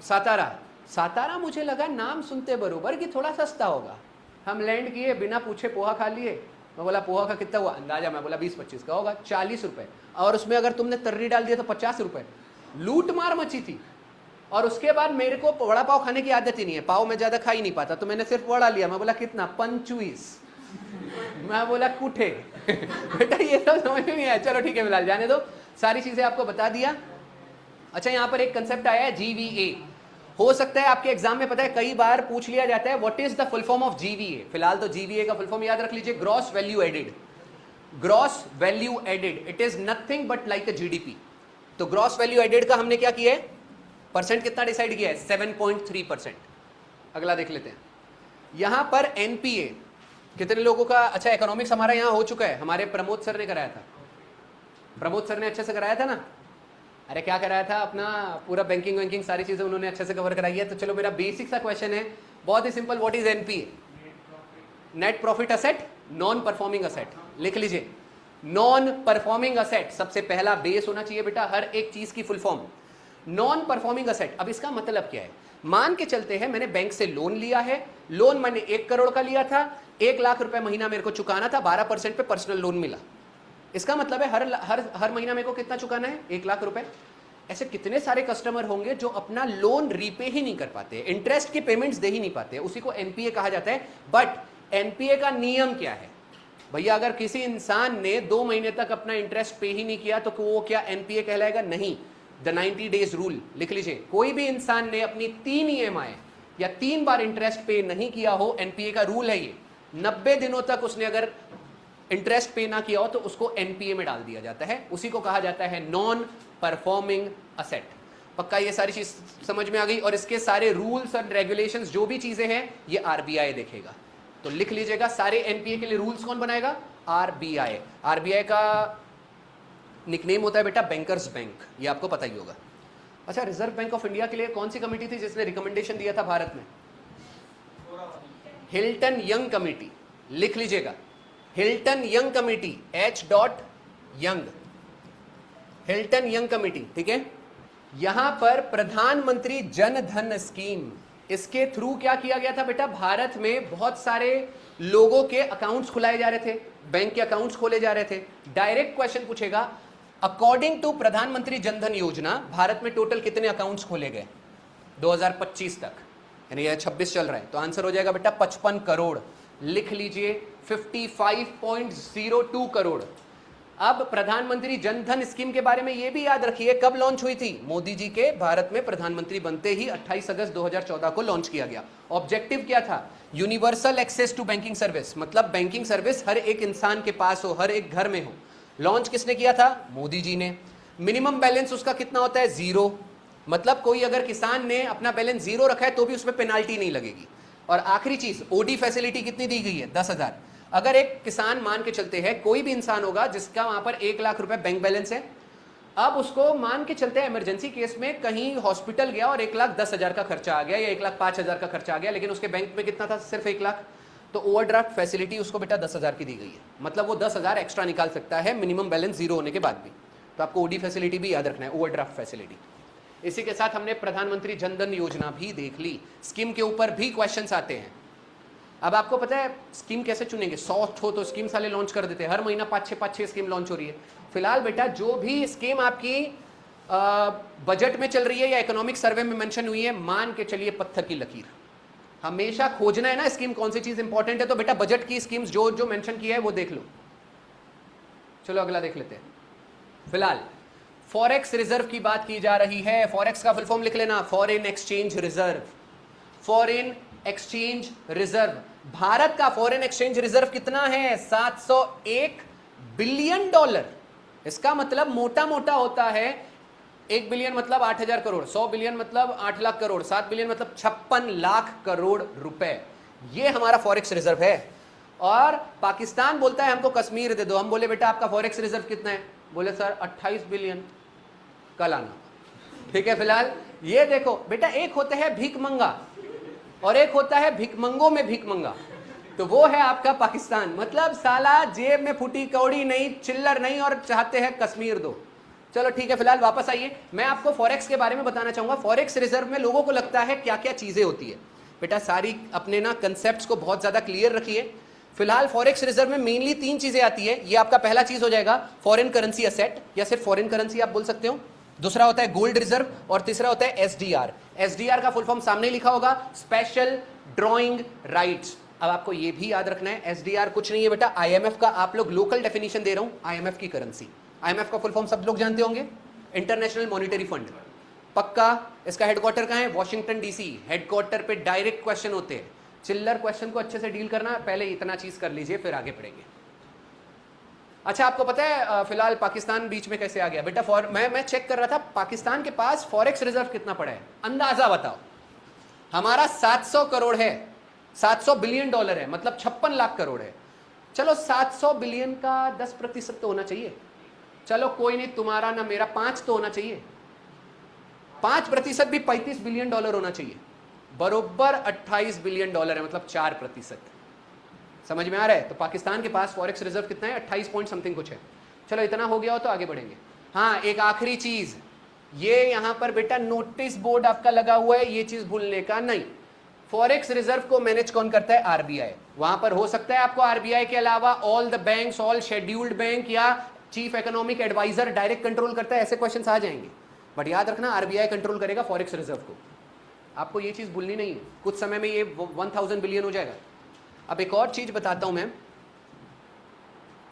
Speaker 1: सातारा मुझे लगा नाम सुनते बरोबर कि थोड़ा सस्ता होगा। हम लैंड किए, बिना पूछे पोहा खा लिए। मैं बोला पोहा का कितना हुआ अंदाजा, मैं बोला 20-25 का होगा, 40 रुपए, और उसमें अगर तुमने तर्री डाल दिया तो 50 रुपए। लूट मार मची थी। और उसके बाद मेरे को वड़ा पाव खाने की आदत ही नहीं है, पाव मैं ज्यादा खा ही नहीं पाता, तो मैंने सिर्फ वड़ा लिया। मैं बोला कितना, 25। मैं बोला कुठे बेटा ये तो समझ में नहीं आया, चलो ठीक है फिलहाल जाने दो, सारी चीजें आपको बता दिया। अच्छा यहाँ पर एक कंसेप्ट आया है जीवीए, हो सकता है आपके एग्जाम में, पता है कई बार पूछ लिया जाता है what is the full form of GVA. फिलहाल तो जीवीए का फुल फॉर्म याद रख लीजिए, gross value added. Gross value added, it is nothing but like a GDP. तो ग्रॉस वैल्यू एडेड का हमने क्या किया है, परसेंट कितना डिसाइड किया है, 7.3%। अगला देख लेते हैं, यहां पर एनपीए कितने लोगों का, अच्छा इकोनॉमिक्स हमारा यहां हो चुका है, हमारे प्रमोद सर ने कराया था, प्रमोद सर ने अच्छे से कराया था ना। अरे क्या कराया था, अपना पूरा बैंकिंग वैंकिंग सारी चीजें उन्होंने अच्छे से कवर कराई है। तो चलो मेरा बेसिक सा क्वेश्चन है, बहुत ही simple, what is NPA, net profit asset, non performing asset. लिख लीजिए, नॉन परफॉर्मिंग असेट सबसे पहला बेस होना चाहिए बेटा हर एक चीज की full form, non performing asset. अब इसका मतलब क्या है, मान के चलते हैं मैंने बैंक से लोन लिया है, लोन मैंने 1 करोड़ का लिया था, 1 लाख रुपए महीना मेरे को चुकाना था, 12% पे पर्सनल लोन मिला। इसका मतलब है हर महीना मेरे को कितना चुकाना है, 1 लाख रुपए। ऐसे कितने सारे कस्टमर होंगे जो अपना लोन रीपे ही नहीं कर पाते, इंटरेस्ट की पेमेंट्स दे ही नहीं पाते, उसी को एनपीए कहा जाता है। बट एनपीए का नियम क्या है भैया, अगर किसी इंसान ने 2 महीने तक अपना इंटरेस्ट पे ही नहीं किया तो वो क्या एनपीए कहलाएगा, नहीं। द 90 डेज रूल लिख लीजिए, कोई भी इंसान ने अपनी 3 ईएमआई या 3 बार इंटरेस्ट पे नहीं किया हो, एनपीए का रूल है ये, 90 दिनों तक उसने अगर इंटरेस्ट पे ना किया हो तो उसको एनपीए में डाल दिया जाता है, उसी को कहा जाता है नॉन परफॉर्मिंग असेट। पक्का ये सारी चीज समझ में आ गई, और इसके सारे रूल्स और रेगुलेशंस जो भी चीजें हैं ये आरबीआई देखेगा। तो लिख लीजिएगा, सारे एनपीए के लिए रूल्स कौन बनाएगा, आरबीआई। आरबीआई का निकनेम होता है बेटा बैंकर्स बैंक, ये आपको पता ही होगा। अच्छा, रिजर्व बैंक ऑफ इंडिया के लिए कौन सी कमेटी थी जिसने रिकमेंडेशन दिया था भारत में, हिल्टन यंग कमेटी। लिख लीजिएगा, Hilton young committee, H. Hilton young committee, ठीक है। यहां पर प्रधानमंत्री जन धन स्कीम, इसके थ्रू क्या किया गया था बेटा, भारत में बहुत सारे लोगों के अकाउंट्स खुलाए जा रहे थे, बैंक के अकाउंट्स खोले जा रहे थे। डायरेक्ट क्वेश्चन पूछेगा, अकॉर्डिंग टू प्रधानमंत्री जन धन योजना भारत में टोटल कितने अकाउंट्स खोले गए 2025 तक, यानी यह 26 चल रहा है, तो आंसर हो जाएगा बेटा 55 करोड़। लिख लीजिए 55.02 करोड़। अब प्रधानमंत्री जन धन स्कीम के बारे में यह भी याद रखिए, कब लॉन्च हुई थी, मोदी जी के भारत में प्रधानमंत्री बनते ही 28 अगस्त 2014 को लॉन्च किया गया। ऑब्जेक्टिव क्या था, universal access to banking service, मतलब बैंकिंग सर्विस हर एक इंसान के पास हो, हर एक घर में हो। लॉन्च किसने किया था, मोदी जी ने। मिनिमम बैलेंस उसका कितना होता है, 0, मतलब कोई अगर किसान ने अपना बैलेंस 0 रखा है तो भी उसमें पेनाल्टी नहीं लगेगी। और आखिरी चीज, ओडी फैसिलिटी कितनी दी गई है, 10,000। अगर एक किसान, मान के चलते हैं कोई भी इंसान होगा जिसका वहां पर 1 लाख रुपए बैंक बैलेंस है, अब उसको मान के चलते हैं इमरजेंसी केस में कहीं हॉस्पिटल गया और 1,10,000 का खर्चा आ गया या 1,05,000 का खर्चा आ गया, लेकिन उसके बैंक में कितना था, सिर्फ 1 लाख, तो ओवरड्राफ्ट फैसिलिटी उसको बेटा 10,000 की दी गई है, मतलब वो 10,000 एक्स्ट्रा निकाल सकता है मिनिमम बैलेंस 0 होने के बाद भी। तो आपको ओडी फैसिलिटी भी याद रखना है, ओवरड्राफ्ट फैसिलिटी। इसी के साथ हमने प्रधानमंत्री जन धन योजना भी देख ली, स्कीम के ऊपर भी क्वेश्चंस आते हैं। अब आपको पता है स्कीम कैसे चुनेंगे, 100 हो तो स्कीम साले लॉन्च कर देते हैं, हर महीना 5-6 स्कीम लॉन्च हो रही है। फिलहाल बेटा जो भी स्कीम आपकी बजट में चल रही है या इकोनॉमिक सर्वे में मेंशन हुई है, मान के चलिए पत्थर की लकीर, हमेशा खोजना है ना स्कीम कौन सी चीज इंपॉर्टेंट है, तो बेटा बजट की स्कीम्स जो जो मेंशन किया है वो देख लो। चलो अगला देख लेते हैं। फिलहाल फॉरेक्स रिजर्व की बात की जा रही है, फॉरेक्स का फुल फॉर्म लिख लेना, foreign exchange reserve. Foreign exchange reserve, Bharat का फॉरेन एक्सचेंज रिजर्व कितना है, 701 बिलियन डॉलर। इसका मतलब मोटा मोटा होता है 1 बिलियन मतलब 8,000 करोड़, 100 बिलियन मतलब 8 लाख करोड़, 7 बिलियन मतलब 56 लाख करोड़ रुपए, ये हमारा फॉरेक्स रिजर्व है। और पाकिस्तान बोलता है हमको कश्मीर दे दो, हम बोले बेटा आपका फॉरेक्स रिजर्व कितना है, बोले सर 28 बिलियन, कल आना, ठीक है। फिलहाल ये देखो बेटा, एक होता है भीख मंगा और एक होता है भिकमंगों में भीख मंगा, तो वो है आपका पाकिस्तान। मतलब साला जेब में फूटी कौड़ी नहीं, चिल्लर नहीं, और चाहते हैं कश्मीर दो। चलो ठीक है, फिलहाल वापस आइए, मैं आपको फॉरेक्स के बारे में बताना चाहूंगा। फॉरेक्स रिजर्व में लोगों को लगता है क्या क्या चीजें होती है। बेटा सारी अपने ना कंसेप्ट्स को बहुत ज्यादा क्लियर रखिए। फिलहाल फॉरेक्स रिजर्व में मेनली 3 चीजें आती है। ये आपका पहला चीज हो जाएगा फॉरेन करेंसी असेट, या सिर्फ फॉरेन करेंसी आप बोल सकते हो। दूसरा होता है गोल्ड रिजर्व, और तीसरा होता है एसडीआर। एसडीआर का फुल फॉर्म सामने लिखा होगा, स्पेशल ड्रॉइंग राइट्स। अब आपको ये भी याद रखना है, एसडीआर कुछ नहीं है बेटा, आईएमएफ का, आप लोग लोकल डेफिनेशन दे रहा हूं, आईएमएफ की करेंसी। आईएमएफ का फुल फॉर्म सब लोग जानते होंगे, इंटरनेशनल मॉनिटरी फंड। पक्का इसका हेडक्वार्टर कहां है, वॉशिंगटन डीसी। हेडक्वार्टर पे डायरेक्ट क्वेश्चन होते हैं, चिल्लर क्वेश्चन को अच्छे से डील करना, पहले इतना चीज कर लीजिए फिर आगे बढ़ेंगे। अच्छा आपको पता है फिलहाल पाकिस्तान बीच में कैसे आ गया बेटा? मैं चेक कर रहा था, पाकिस्तान के पास फॉरेक्स रिजर्व कितना पड़ा है, अंदाजा बताओ। हमारा 700 करोड़ है, 700 बिलियन डॉलर है, मतलब 56 लाख करोड़ है। चलो 700 बिलियन का 10% तो होना चाहिए। चलो कोई नहीं, तुम्हारा ना मेरा 5 तो होना चाहिए। 5% भी 35 बिलियन डॉलर होना चाहिए। बरोबर 28 बिलियन डॉलर है, मतलब 4%। समझ में आ रहा है? तो पाकिस्तान के पास फॉरेक्स रिजर्व कितना है, 28 पॉइंट समथिंग कुछ है। चलो इतना हो गया हो तो आगे बढ़ेंगे। हाँ एक आखिरी चीज, ये यहां पर बेटा नोटिस बोर्ड आपका लगा हुआ है, ये चीज भूलने का नहीं। फॉरेक्स रिजर्व को मैनेज कौन करता है? आरबीआई। वहां पर हो सकता है आपको आरबीआई के अलावा all the banks, all scheduled bank या chief economic advisor direct control करता है, ऐसे क्वेश्चन आ जाएंगे। बट याद रखना आरबीआई कंट्रोल करेगा फॉरेक्स रिजर्व को, आपको ये चीज भूलनी नहीं है। कुछ समय में ये 1000 बिलियन हो जाएगा। अब एक और चीज बताता हूं मैं,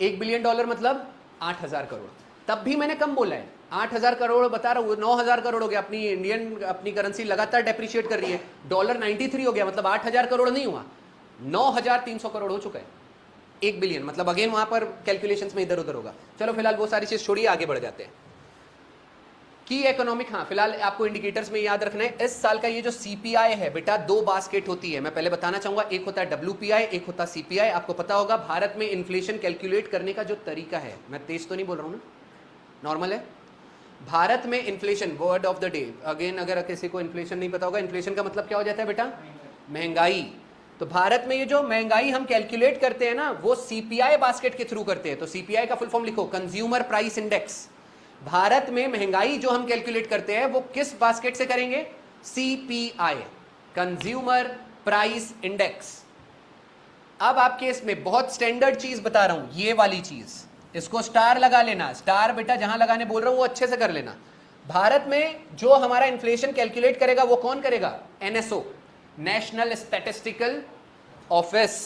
Speaker 1: 1 बिलियन डॉलर मतलब 8000 करोड़। तब भी मैंने कम बोला है, 8000 करोड़ बता रहा हूं, 9000 करोड़ हो गया। अपनी इंडियन अपनी करेंसी लगातार डेप्रिशिएट कर रही है, डॉलर 93 हो गया, मतलब 8000 करोड़ नहीं हुआ, 9300 करोड़ हो चुका है। 1 बिलियन मतलब अगेन वहां पर कैलकुलेशंस में इधर उधर होगा। चलो फिलहाल वो सारी चीज छोड़िए, आगे बढ़ जाते हैं। की इकोनॉमिक, हाँ फिलहाल आपको इंडिकेटर्स में याद रखना है, इस साल का ये जो सीपीआई है बेटा, 2 बास्केट होती है। मैं पहले बताना चाहूंगा, एक होता है डब्ल्यूपीआई, एक होता है सीपीआई। आपको पता होगा भारत में इन्फ्लेशन कैलकुलेट करने का जो तरीका है, मैं तेज तो नहीं बोल रहा हूं ना, नॉर्मल है। भारत में inflation, word of the day again, अगर किसी को इन्फ्लेशन नहीं पता होगा, इन्फ्लेशन का मतलब क्या हो जाता है बेटा? महंगाई। तो भारत में ये जो महंगाई हम कैलकुलेट करते हैं ना, वो सीपीआई बास्केट के थ्रू करते हैं। तो सीपीआई का फुल फॉर्म लिखो, कंज्यूमर प्राइस इंडेक्स। भारत में महंगाई जो हम कैलकुलेट करते हैं वो किस बास्केट से करेंगे? CPI, consumer price index. अब आपके इसमें बहुत स्टैंडर्ड चीज बता रहा हूं, ये वाली चीज, इसको स्टार लगा लेना। स्टार बेटा जहां लगाने बोल रहा हूं वो अच्छे से कर लेना। भारत में जो हमारा इन्फ्लेशन कैलकुलेट करेगा वो कौन करेगा? NSO, national statistical office.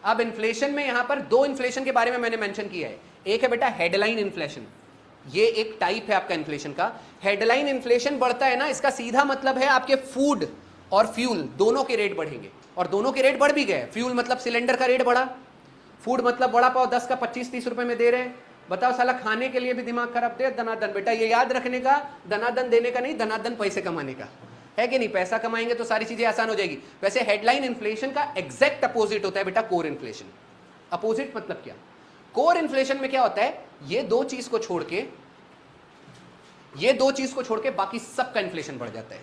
Speaker 1: अब इन्फ्लेशन में यहां पर 2 इन्फ्लेशन के बारे में मैंने मेंशन किया है। एक है बेटा हेडलाइन इन्फ्लेशन, ये एक टाइप है आपका इन्फ्लेशन का। हेडलाइन इन्फ्लेशन बढ़ता है ना, इसका सीधा मतलब है आपके फूड और फ्यूल दोनों के रेट बढ़ेंगे, और दोनों के रेट बढ़ भी गए। फ्यूल मतलब सिलेंडर का रेट बढ़ा, फूड मतलब बड़ा पाव 10 का 25-30 रुपए में दे रहे हैं। बताओ साला खाने के लिए भी दिमाग खराब दे दनादन। बेटा ये याद रखने का, दनादन देने का नहीं, दनादन पैसे कमाने का है कि नहीं? पैसा कमाएंगे तो सारी चीजें आसान हो जाएगी। वैसे हेडलाइन इन्फ्लेशन का एग्जैक्ट अपोजिट होता है बेटा कोर इन्फ्लेशन। अपोजिट मतलब क्या? कोर इन्फ्लेशन में क्या होता है, ये दो चीज को छोड़ के बाकी सबका इन्फ्लेशन बढ़ जाता है।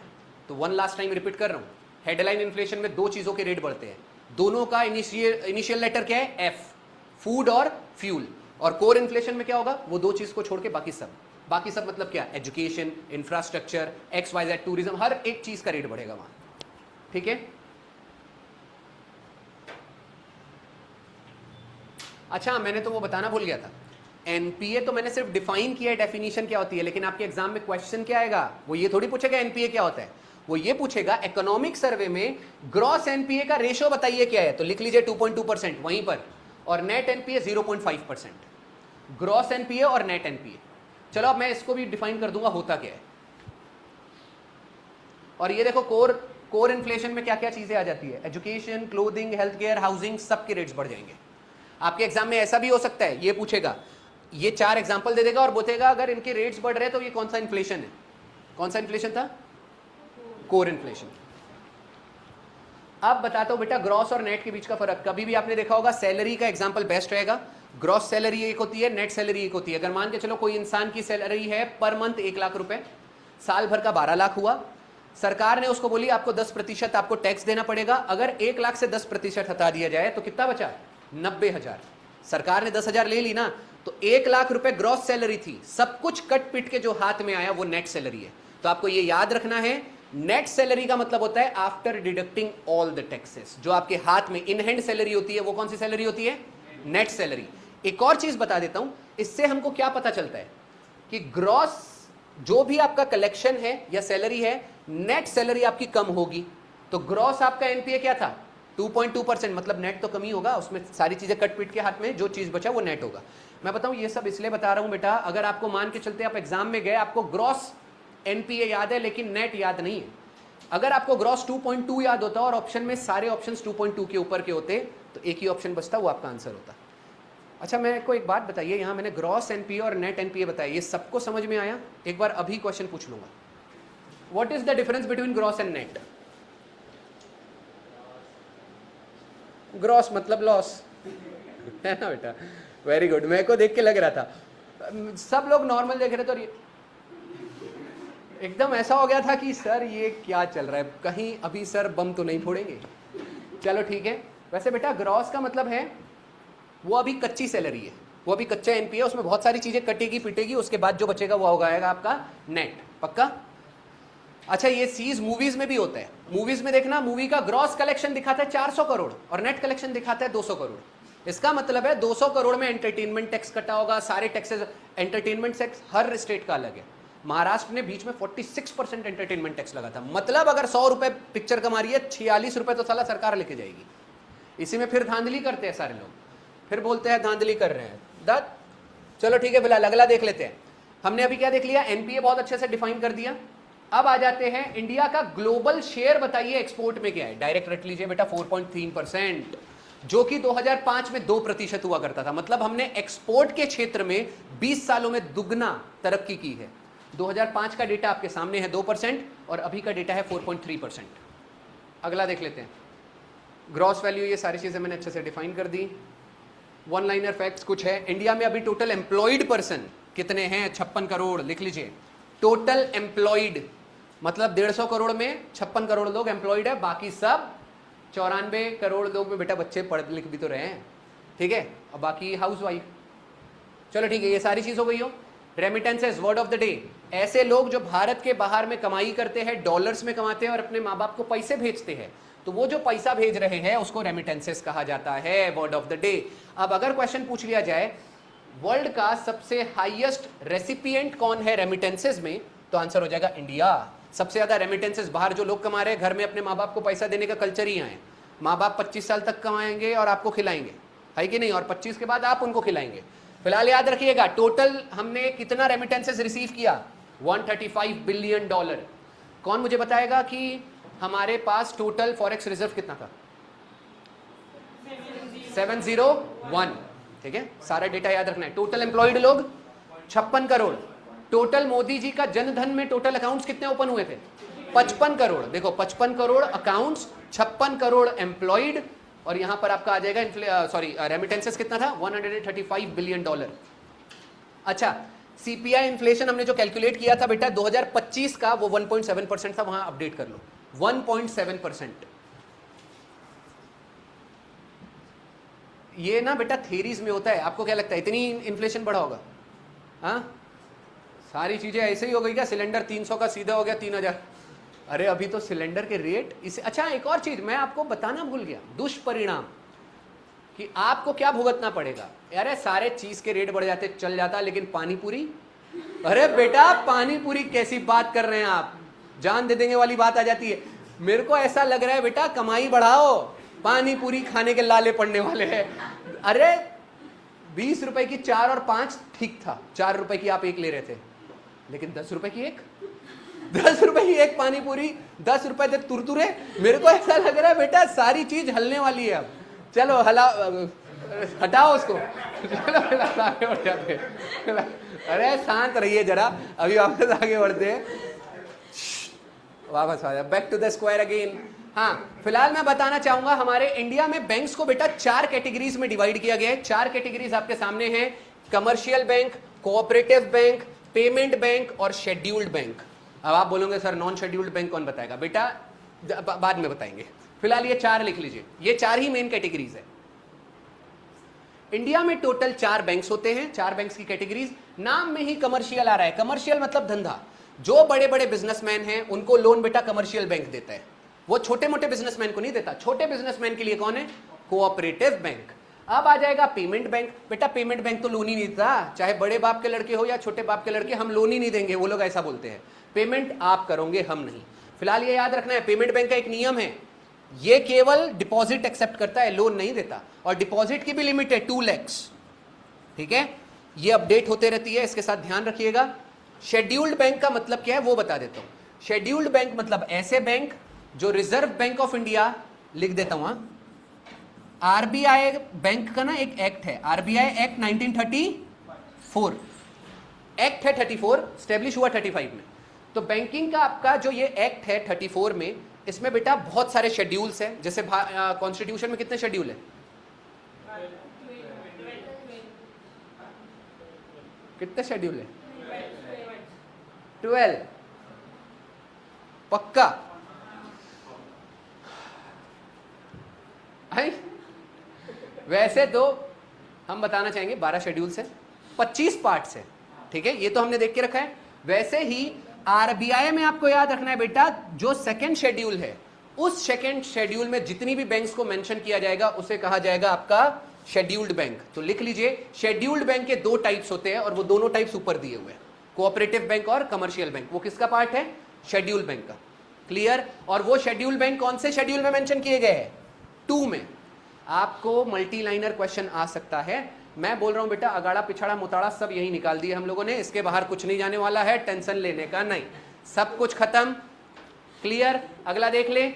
Speaker 1: तो वन लास्ट टाइम रिपीट कर रहा हूं, हेडलाइन इन्फ्लेशन में 2 चीजों के रेट बढ़ते हैं, दोनों का इनिशियल लेटर क्या है? एफ, फूड और फ्यूल। और कोर इन्फ्लेशन में क्या होगा? वो 2 चीज को छोड़ के बाकी सब मतलब क्या? एजुकेशन, इंफ्रास्ट्रक्चर, XYZ, टूरिज्म, हर एक चीज का रेट बढ़ेगा वहां। ठीक है? अच्छा मैंने तो वो बताना भूल गया था, एनपीए तो मैंने सिर्फ डिफाइन किया है, डेफिनेशन क्या होती है, लेकिन आपके एग्जाम में क्वेश्चन क्या आएगा? वो ये थोड़ी पूछेगा एनपीए क्या होता है, वो ये पूछेगा इकोनॉमिक सर्वे में ग्रॉस एनपीए का रेशियो बताइए क्या है। तो लिख लीजिए 2.2% वहीं पर, और नेट एनपीए 0.5%। ग्रॉस एनपीए और नेट एनपीए। चलो अब मैं इसको भी डिफाइन कर दूंगा होता क्या है। और ये देखो कोर इन्फ्लेशन में क्या क्या चीजें आ जाती है, education, clothing, health care, housing, सबके रेट्स बढ़ जाएंगे। आपके एग्जाम में ऐसा भी हो सकता है, ये पूछेगा ये 4 एग्जाम्पल दे देगा और बोलेगा अगर इनके रेट्स बढ़ रहे हैं तो ये कौन सा इन्फ्लेशन है? कौन सा इन्फ्लेशन था? Core inflation. अब बताता हूं बेटा ग्रॉस और नेट के बीच का फर्क। कभी भी आपने देखा होगा सैलरी का एग्जांपल बेस्ट रहेगा। ग्रॉस सैलरी एक होती है, नेट सैलरी एक होती है। अगर मान के चलो कोई इंसान की सैलरी है पर मंथ 1 लाख रुपए, साल भर का 12 लाख हुआ, सरकार ने उसको बोली आपको 10% आपको टैक्स देना पड़ेगा। अगर 1 लाख से 10% हटा दिया जाए तो कितना बचा? 90,000। सरकार ने 10,000 ले ली ना, तो 1 लाख रुपए ग्रॉस सैलरी थी, सब कुछ कट पिट के जो हाथ में आया वो नेट सैलरी है। तो आपको ये याद रखना है, नेट सैलरी का मतलब होता है after deducting all the taxes. जो आपके हाथ में इन हैंड सैलरी होती है वो कौन सी सैलरी होती है? Net salary. एक और चीज बता देता हूं, इससे हमको क्या पता चलता है कि ग्रॉस जो भी आपका कलेक्शन है या सैलरी है, नेट सैलरी आपकी कम होगी। तो ग्रॉस आपका एनपीए क्या था? 2.2%, मतलब नेट तो कम ही होगा, उसमें सारी चीजें कट पीट के हाथ में जो चीज बचा वो नेट होगा। मैं बताऊं ये सब इसलिए बता रहा हूं बेटा, अगर आपको मान के चलते आप एग्जाम में गए, आपको ग्रॉस एनपीए याद है लेकिन नेट याद नहीं है। अगर आपको ग्रॉस 2.2 याद होता और ऑप्शन में सारे ऑप्शंस 2.2 के ऊपर के होते तो एक ही ऑप्शन बचता, वो आपका आंसर होता। अच्छा मेरे को एक बात बताइए, यहां मैंने ग्रॉस एनपीए और नेट एनपीए बताया, ये सबको समझ में आया? एक बार अभी क्वेश्चन पूछ लूंगा, what is the difference between gross and net? Gross मतलब लॉस है ना बेटा? वेरी गुड, मेरे को देख के लग रहा था सब लोग नॉर्मल देख रहे थे और एकदम ऐसा हो गया था कि सर ये क्या चल रहा है, कहीं अभी सर बम तो नहीं फोड़ेंगे? चलो ठीक है। वैसे बेटा ग्रॉस का मतलब है वो अभी कच्ची सैलरी है, वो अभी कच्चा एनपीए, उसमें बहुत सारी चीजें कटेगी पिटेगी, उसके बाद जो बचेगा वो होगा आपका नेट। पक्का? अच्छा ये चीज मूवीज में भी होता है। मूवीज में देखना, मूवी का ग्रॉस कलेक्शन दिखाता है 400 करोड़ और नेट कलेक्शन दिखाता है 200 करोड़। इसका मतलब है 200 करोड़ में एंटरटेनमेंट टैक्स कटा होगा, सारे टैक्सेस, एंटरटेनमेंट टैक्स हर स्टेट का अलग है। महाराष्ट्र ने बीच में 46% एंटरटेनमेंट टैक्स लगा था। मतलब अगर 100 रुपए पिक्चर कमा रही है, 46 रुपए तो साला सरकार लेके जाएगी। इसी में फिर धांधली करते हैं सारे लोग, फिर बोलते हैं धांधली कर रहे हैं दत्त। चलो ठीक है, फिलहाल अगला देख लेते हैं। हमने अभी क्या देख लिया? एनपीए बहुत अच्छे से डिफाइन कर दिया। अब आ जाते हैं इंडिया का ग्लोबल शेयर, बताइए एक्सपोर्ट में क्या है? डायरेक्ट रट लीजिए बेटा 4.3%, जो कि 2005 में 2% हुआ करता था। मतलब हमने एक्सपोर्ट के क्षेत्र में 20 सालों में दुगना तरक्की की है। 2005 का डेटा आपके सामने है 2% और अभी का डेटा है 4.3%। अगला देख लेते हैं। ग्रॉस वैल्यू, ये सारी चीजें मैंने अच्छे से डिफाइन कर दी। वन लाइनर फैक्ट्स कुछ है। इंडिया में अभी टोटल एम्प्लॉयड पर्सन कितने हैं? 56 करोड़। लिख लीजिए, टोटल एम्प्लॉयड मतलब 150 करोड़ में 56 करोड़ लोग एम्प्लॉयड है, बाकी सब 94 करोड़ लोग में बेटा बच्चे पढ़ लिख भी तो रहे हैं, ठीक है, और बाकी हाउस वाइफ। चलो ठीक है, ये सारी चीज हो गई हो। Remittances, word of the day, ऐसे लोग जो भारत के बाहर में कमाई करते हैं, डॉलर्स में कमाते हैं और अपने माँ बाप को पैसे भेजते हैं, तो वो जो पैसा भेज रहे हैं उसको रेमिटेंसेस कहा जाता है, वर्ड ऑफ द डे। अब अगर क्वेश्चन पूछ लिया जाए वर्ल्ड का सबसे हाईएस्ट रेसिपिएंट कौन है रेमिटेंसेस में, तो आंसर हो जाएगा इंडिया। सबसे ज्यादा रेमिटेंसेस बाहर जो लोग कमा रहे हैं, घर में अपने माँ बाप को पैसा देने का कल्चर ही है। माँ बाप 25 साल तक कमाएंगे और आपको खिलाएंगे, है कि नहीं, और 25 के बाद आप उनको खिलाएंगे। फिलहाल याद रखिएगा टोटल हमने कितना रेमिटेंसेस रिसीव किया? 135 बिलियन डॉलर। कौन मुझे बताएगा कि हमारे पास टोटल फॉरेक्स रिजर्व कितना था? 701, ठीक है, सारा डेटा याद रखना है। टोटल एम्प्लॉयड लोग 56 करोड़। टोटल मोदी जी का जनधन में टोटल अकाउंट्स कितने ओपन हुए थे? 55 करोड़। देखो 55 करोड़ अकाउंट्स, 56 करोड़ एम्प्लॉयड, और यहां पर आपका आ जाएगा रेमिटेंसेस कितना था? 135 बिलियन डॉलर। अच्छा, सीपीआई इन्फ्लेशन हमने जो कैलकुलेट किया था बेटा 2025 का, वो 1.7% था, वहां अपडेट कर लो 1.7%। ये ना बेटा थेरीज में होता है। आपको क्या लगता है इतनी इन्फ्लेशन बढ़ा होगा? हाँ, सारी चीजें ऐसे ही हो गई क्या? सिलेंडर 300 का सीधा हो गया 3000। अरे अभी तो सिलेंडर के रेट इसे। अच्छा एक और चीज मैं आपको बताना भूल गया, दुष्परिणाम कि आपको क्या भुगतना पड़ेगा। अरे सारे चीज के रेट बढ़ जाते चल जाता, लेकिन पानी पूरी, अरे बेटा पानी पूरी कैसी बात कर रहे हैं आप? जान दे देंगे वाली बात आ जाती है। मेरे को ऐसा लग रहा है बेटा कमाई बढ़ाओ, पानी पूरी खाने के लाले पड़ने वाले हैं। अरे 20 रुपए की 4 और 5 ठीक था, 4 रुपए की आप एक ले रहे थे, लेकिन 10 रुपए की एक, 10 रुपए की एक पानी पूरी, 10 रुपए थे तुरतुरे। मेरे को ऐसा लग रहा है बेटा सारी चीज हलने वाली है अब। चलो हला हटाओ उसको। चलो फिलहाल आगे बढ़ जाते हैं। अरे शांत रहिए जरा, अभी वापस आगे बढ़ते हैं, वापस आ जाए, back to the square again. हाँ, फिलहाल मैं बताना चाहूंगा हमारे इंडिया में बैंक्स को बेटा 4 कैटेगरीज में डिवाइड किया गया है। 4 कैटेगरीज आपके सामने हैं, commercial bank, cooperative bank, payment bank और शेड्यूल्ड बैंक। अब आप बोलोगे सर नॉन शेड्यूल्ड बैंक कौन बताएगा? बेटा बाद में बताएंगे, फिलहाल ये 4 लिख लीजिए, ये 4 ही मेन कैटेगरीज है। इंडिया में टोटल 4 बैंक्स होते हैं, 4 बैंक्स की कैटेगरीज, नाम में ही कमर्शियल आ रहा है। कमर्शियल मतलब धंधा, जो बड़े बड़े बिजनेसमैन हैं उनको लोन बेटा कमर्शियल बैंक देता है, वो छोटे मोटे बिजनेसमैन को नहीं देता। छोटे बिजनेसमैन के लिए कौन है? Cooperative bank. अब आ जाएगा पेमेंट बैंक। बेटा पेमेंट बैंक तो लोन ही नहीं देता, चाहे बड़े बाप के लड़के हो या छोटे बाप के लड़के, हम लोन ही नहीं देंगे, वो लोग ऐसा बोलते हैं। पेमेंट आप करोगे, हम नहीं। फिलहाल ये याद रखना है, पेमेंट बैंक का एक नियम है, ये केवल डिपॉजिट एक्सेप्ट करता है, लोन नहीं देता, और डिपॉजिट की भी लिमिट है 2 लाख। ठीक है, ये अपडेट होते रहती है, इसके साथ ध्यान रखिएगा। शेड्यूल्ड बैंक का मतलब क्या है वो बता देता हूं। शेड्यूल्ड बैंक मतलब ऐसे बैंक जो रिजर्व बैंक ऑफ इंडिया, लिख देता हूं, आरबीआई बैंक का ना एक एक्ट है, आरबीआई एक्ट 1934, एक्ट है 34, स्टेब्लिश हुआ 35 में। तो बैंकिंग का आपका जो ये एक्ट है 34 में, इसमें बेटा बहुत सारे शेड्यूल्स हैं। जैसे कॉन्स्टिट्यूशन में कितने शेड्यूल है? कितने शेड्यूल है? 12। पक्का? वैसे तो हम बताना चाहेंगे 12 शेड्यूल्स है, 25 पार्ट्स है। ठीक है, ये तो हमने देख के रखा है। वैसे ही आरबीआई में आपको याद रखना है बेटा, जो सेकंड शेड्यूल है, उस सेकंड शेड्यूल में जितनी भी बैंक्स को मेंशन किया जाएगा उसे कहा जाएगा आपका शेड्यूल्ड बैंक। तो लिख लीजिए, शेड्यूल्ड बैंक के 2 टाइप्स होते हैं और वो दोनों टाइप्स ऊपर दिए हुए हैं, कोऑपरेटिव बैंक और कमर्शियल बैंक। वो किसका पार्ट है? शेड्यूल्ड बैंक का। क्लियर? और वो शेड्यूल्ड बैंक कौन से शेड्यूल में मेंशन किए गए हैं? 2 में। आपको मल्टी लाइनर क्वेश्चन आ सकता है। मैं बोल रहा हूं बेटा, अगाड़ा पिछाड़ा मुताड़ा सब यही निकाल दिए हम लोगों ने, इसके बाहर कुछ नहीं जाने वाला है, टेंशन लेने का नहीं, सब कुछ खत्म। क्लियर? अगला देख ले।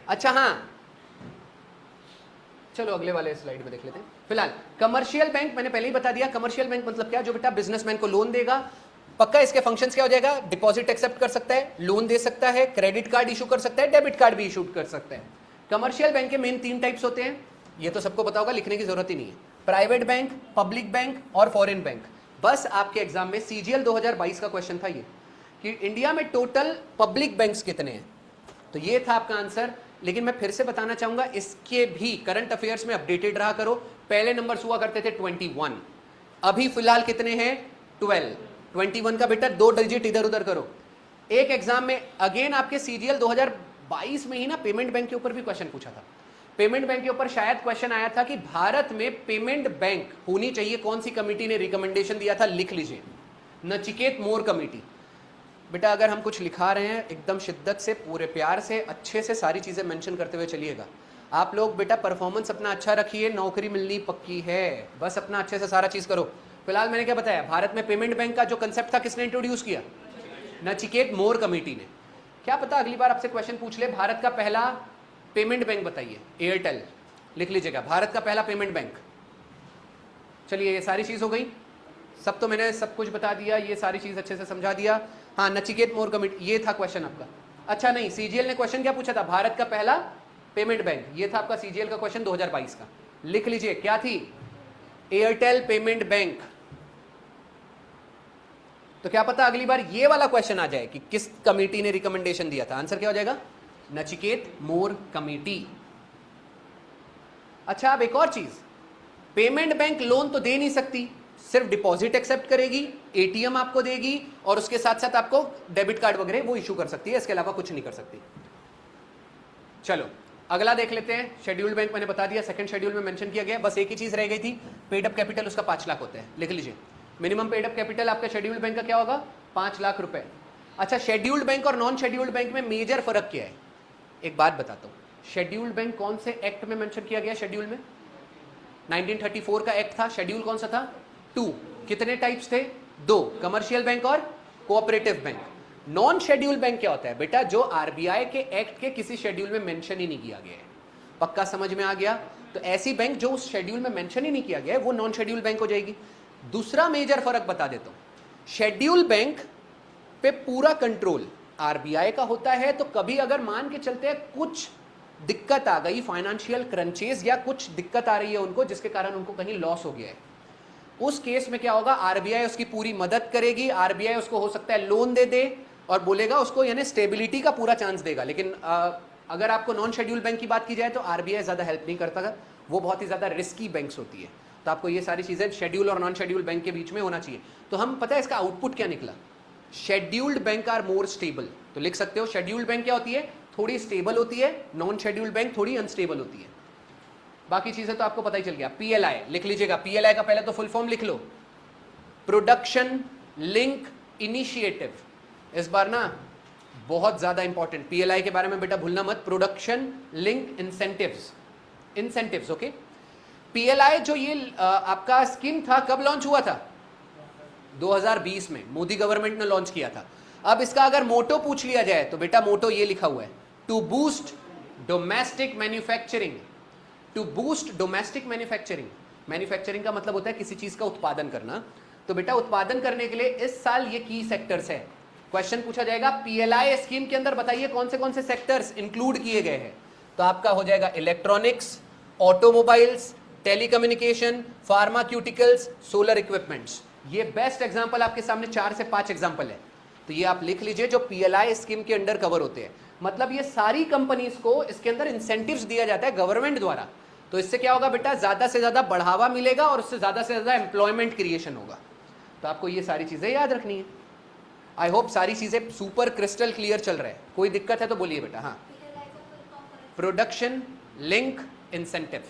Speaker 1: अच्छा हाँ, चलो अगले वाले स्लाइड में देख लेते हैं। फिलहाल कमर्शियल बैंक मैंने पहले ही बता दिया। कमर्शियल बैंक मतलब क्या? जो बेटा बिजनेसमैन को लोन देगा। पक्का इसके फंक्शंस क्या हो जाएगा? डिपॉजिट एक्सेप्ट कर सकता है, लोन दे सकता है, क्रेडिट कार्ड इशू कर सकता है, डेबिट कार्ड भी इशू कर सकता है। कमर्शियल बैंक के मेन 3 टाइप्स होते हैं, ये तो सबको पता होगा, लिखने की जरूरत ही नहीं है। प्राइवेट बैंक, पब्लिक बैंक और फॉरेन बैंक। बस आपके एग्जाम में सीजीएल 2022 का क्वेश्चन था ये, कि इंडिया में टोटल पब्लिक बैंक्स कितने हैं, तो ये था आपका आंसर। लेकिन मैं फिर से बताना चाहूंगा, इसके भी करंट अफेयर्स में अपडेटेड रहा करो। पहले नंबर्स हुआ करते थे 21, अभी फिलहाल कितने हैं? 12। 21 का बेटा 2 डिजिट इधर उधर करो। एक एग्जाम में अगेन आपके सीजीएल 2022 में ही ना पेमेंट बैंक के ऊपर भी क्वेश्चन पूछा था। पेमेंट बैंक के ऊपर शायद क्वेश्चन आया था कि भारत में पेमेंट बैंक होनी चाहिए, कौन सी कमेटी ने रिकमेंडेशन दिया था? लिख लीजिए, नचिकेत मोर कमेटी। बेटा अगर हम कुछ लिखा रहे हैं एकदम शिद्दत से, पूरे प्यार से, अच्छे से सारी चीजें मेंशन करते हुए चलिएगा। आप लोग बेटा परफॉर्मेंस अपना अच्छा रखिए, नौकरी मिलनी पक्की है, बस अपना अच्छे से सारा चीज करो। फिलहाल मैंने क्या बताया, भारत में पेमेंट बैंक का जो कंसेप्ट था किसने इंट्रोड्यूस किया? नचिकेत मोर कमेटी ने। क्या पता अगली बार आपसे क्वेश्चन पूछ ले, भारत का पहला पेमेंट बैंक बताइए। एयरटेल, लिख लीजिएगा, भारत का पहला पेमेंट बैंक। चलिए ये सारी चीज हो गई, सब तो मैंने सब कुछ बता दिया, ये सारी चीज अच्छे से समझा दिया। हाँ, नचिकेत मोर कमेटी, ये था क्वेश्चन आपका। अच्छा नहीं, सीजीएल ने क्वेश्चन क्या पूछा था? भारत का पहला पेमेंट बैंक, ये था आपका सीजीएल का क्वेश्चन 2022 का। लिख लीजिए, क्या थी? Airtel payment bank. तो क्या पता अगली बार ये वाला क्वेश्चन आ जाए कि किस कमेटी ने रिकमेंडेशन दिया था। आंसर क्या हो जाएगा? नचिकेत मोर कमेटी। अच्छा, अब एक और चीज, पेमेंट बैंक लोन तो दे नहीं सकती, सिर्फ डिपॉजिट एक्सेप्ट करेगी, एटीएम आपको देगी और उसके साथ साथ आपको डेबिट कार्ड वगैरह वो इशू कर सकती है, इसके अलावा कुछ नहीं कर सकती। चलो अगला देख लेते हैं। शेड्यूल्ड बैंक मैंने बता दिया, सेकंड शेड्यूल में मेंशन किया गया। बस एक ही चीज रह गई थी, पेड अप कैपिटल उसका 5 लाख होता है। लिख लीजिए, मिनिमम पेड अप कैपिटल आपका शेड्यूल्ड बैंक का क्या होगा? 5 लाख रुपए। अच्छा, शेड्यूल्ड बैंक और नॉन शेड्यूल्ड बैंक में मेजर फर्क क्या है? एक बात बताता हूं, शेड्यूल्ड बैंक कौन से एक्ट में मेंशन किया गया? शेड्यूल में 1934 का एक्ट था। शेड्यूल कौन सा था? 2। कितने टाइप्स थे? 2, कमर्शियल बैंक और cooperative bank. Non schedule bank क्या होता है बेटा? जो आरबीआई के एक्ट के किसी शेड्यूल में मेंशन ही नहीं किया गया है, पक्का समझ में आ गया? तो ऐसी बैंक जो उस शेड्यूल में मेंशन ही नहीं किया गया है वो नॉन शेड्यूल बैंक हो जाएगी। दूसरा मेजर फर्क बता देता हूं, शेड्यूल बैंक पे पूरा कंट्रोल आरबीआई का होता है, तो कभी अगर मान के चलते हैं कुछ दिक्कत आ गई, फाइनेंशियल क्रंचेस या कुछ दिक्कत आ रही है उनको जिसके कारण उनको कहीं लॉस हो गया है, उस केस में क्या होगा, आरबीआई उसकी पूरी मदद करेगी। आरबीआई उसको हो सकता है लोन दे दे और बोलेगा उसको, यानी स्टेबिलिटी का पूरा चांस देगा। लेकिन अगर आपको नॉन शेड्यूल बैंक की बात की जाए तो आरबीआई ज़्यादा हेल्प नहीं करता, वो बहुत ही ज़्यादा रिस्की बैंक्स होती है। तो आपको ये सारी चीज़ें शेड्यूल और नॉन शेड्यूल बैंक के बीच में होना चाहिए। तो हम पता है इसका आउटपुट क्या निकला, scheduled bank are more stable. तो लिख सकते हो शेड्यूल्ड बैंक क्या होती है, थोड़ी स्टेबल होती है, नॉन शेड्यूल्ड बैंक थोड़ी अनस्टेबल होती है। बाकी चीजें तो आपको पता ही चल गया। पीएलआई लिख लीजिएगा, पीएलआई का पहले तो फुल फॉर्म लिख लो, प्रोडक्शन लिंक इनिशिएटिव। इस बार ना बहुत ज्यादा इंपॉर्टेंट, पीएलआई के बारे में बेटा भूलना मत, production link incentives, incentives okay. PLI जो ये आपका स्कीम था कब लॉन्च हुआ था, 2020 में मोदी गवर्नमेंट ने लॉन्च किया था। अब इसका अगर मोटो पूछ लिया जाए तो बेटा मोटो ये लिखा हुआ है, to boost domestic manufacturing. To boost domestic manufacturing, manufacturing का मतलब होता है किसी चीज का उत्पादन करना। तो बेटा उत्पादन करने के लिए इस साल ये की सेक्टर्स है। क्वेश्चन पूछा जाएगा पीएलआई स्कीम के अंदर बताइए कौन से सेक्टर्स इंक्लूड किए गए हैं, तो आपका हो जाएगा electronics, automobiles, telecommunication, pharmaceuticals, solar equipments. ये बेस्ट एग्जांपल आपके सामने 4 से 5 एग्जांपल है, तो ये आप लिख लीजिए जो पीएलआई स्कीम के अंडर कवर होते हैं। मतलब ये सारी कंपनीज को इसके अंदर इंसेंटिव्स दिया जाता है गवर्नमेंट द्वारा। तो इससे क्या होगा बेटा, ज्यादा से ज्यादा बढ़ावा मिलेगा और उससे ज्यादा से ज्यादा एम्प्लॉयमेंट क्रिएशन होगा। तो आपको ये सारी चीजें याद रखनी है। आई होप सारी चीजें सुपर क्रिस्टल क्लियर चल रहा है, कोई दिक्कत है तो बोलिए बेटा। हाँ, प्रोडक्शन लिंक इंसेंटिव,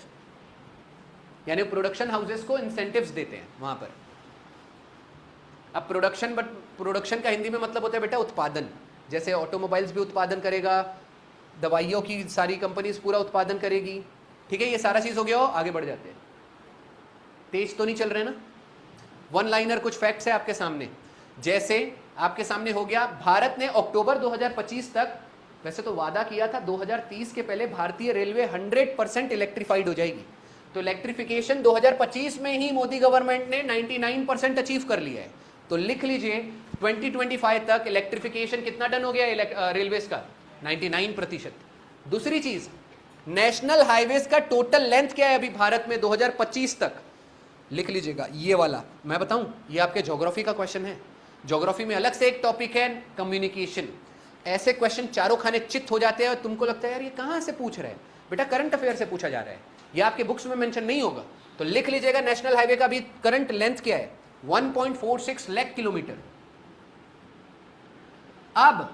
Speaker 1: यानी प्रोडक्शन हाउसेस को इंसेंटिव्स देते हैं वहां पर। अब प्रोडक्शन, बट प्रोडक्शन का हिंदी में मतलब होता है बेटा उत्पादन। जैसे ऑटोमोबाइल्स भी उत्पादन करेगा, दवाइयों की सारी कंपनीज पूरा उत्पादन करेगी, ठीक है। ये सारा चीज हो गया, आगे बढ़ जाते हैं। तेज तो नहीं चल रहे ना, वन लाइनर कुछ फैक्ट्स है आपके सामने। जैसे आपके सामने हो गया, भारत ने अक्टूबर 2025 तक, वैसे तो वादा किया था 2030 के पहले भारतीय रेलवे 100% इलेक्ट्रीफाइड हो जाएगी। तो इलेक्ट्रिफिकेशन 2025 में ही मोदी गवर्नमेंट ने 99% अचीव कर लिया है। तो लिख लीजिए 2025 तक इलेक्ट्रिफिकेशन कितना डन हो गया रेलवेज का, 99%। दूसरी चीज, नेशनल हाईवेज का टोटल लेंथ क्या है अभी भारत में 2025 तक, लिख लीजिएगा ये वाला। मैं बताऊं, ये आपके ज्योग्राफी का क्वेश्चन है। ज्योग्राफी में अलग से एक टॉपिक है कम्युनिकेशन। ऐसे क्वेश्चन चारों खाने चित्त हो जाते हैं और तुमको लगता है यार ये कहां से पूछ रहे हैं, बेटा करंट अफेयर से पूछा जा रहा है, ये आपके बुक्स में मेंशन नहीं होगा। तो लिख लीजिएगा नेशनल हाईवे का भी करंट लेंथ क्या है, 1.46 लाख किलोमीटर। अब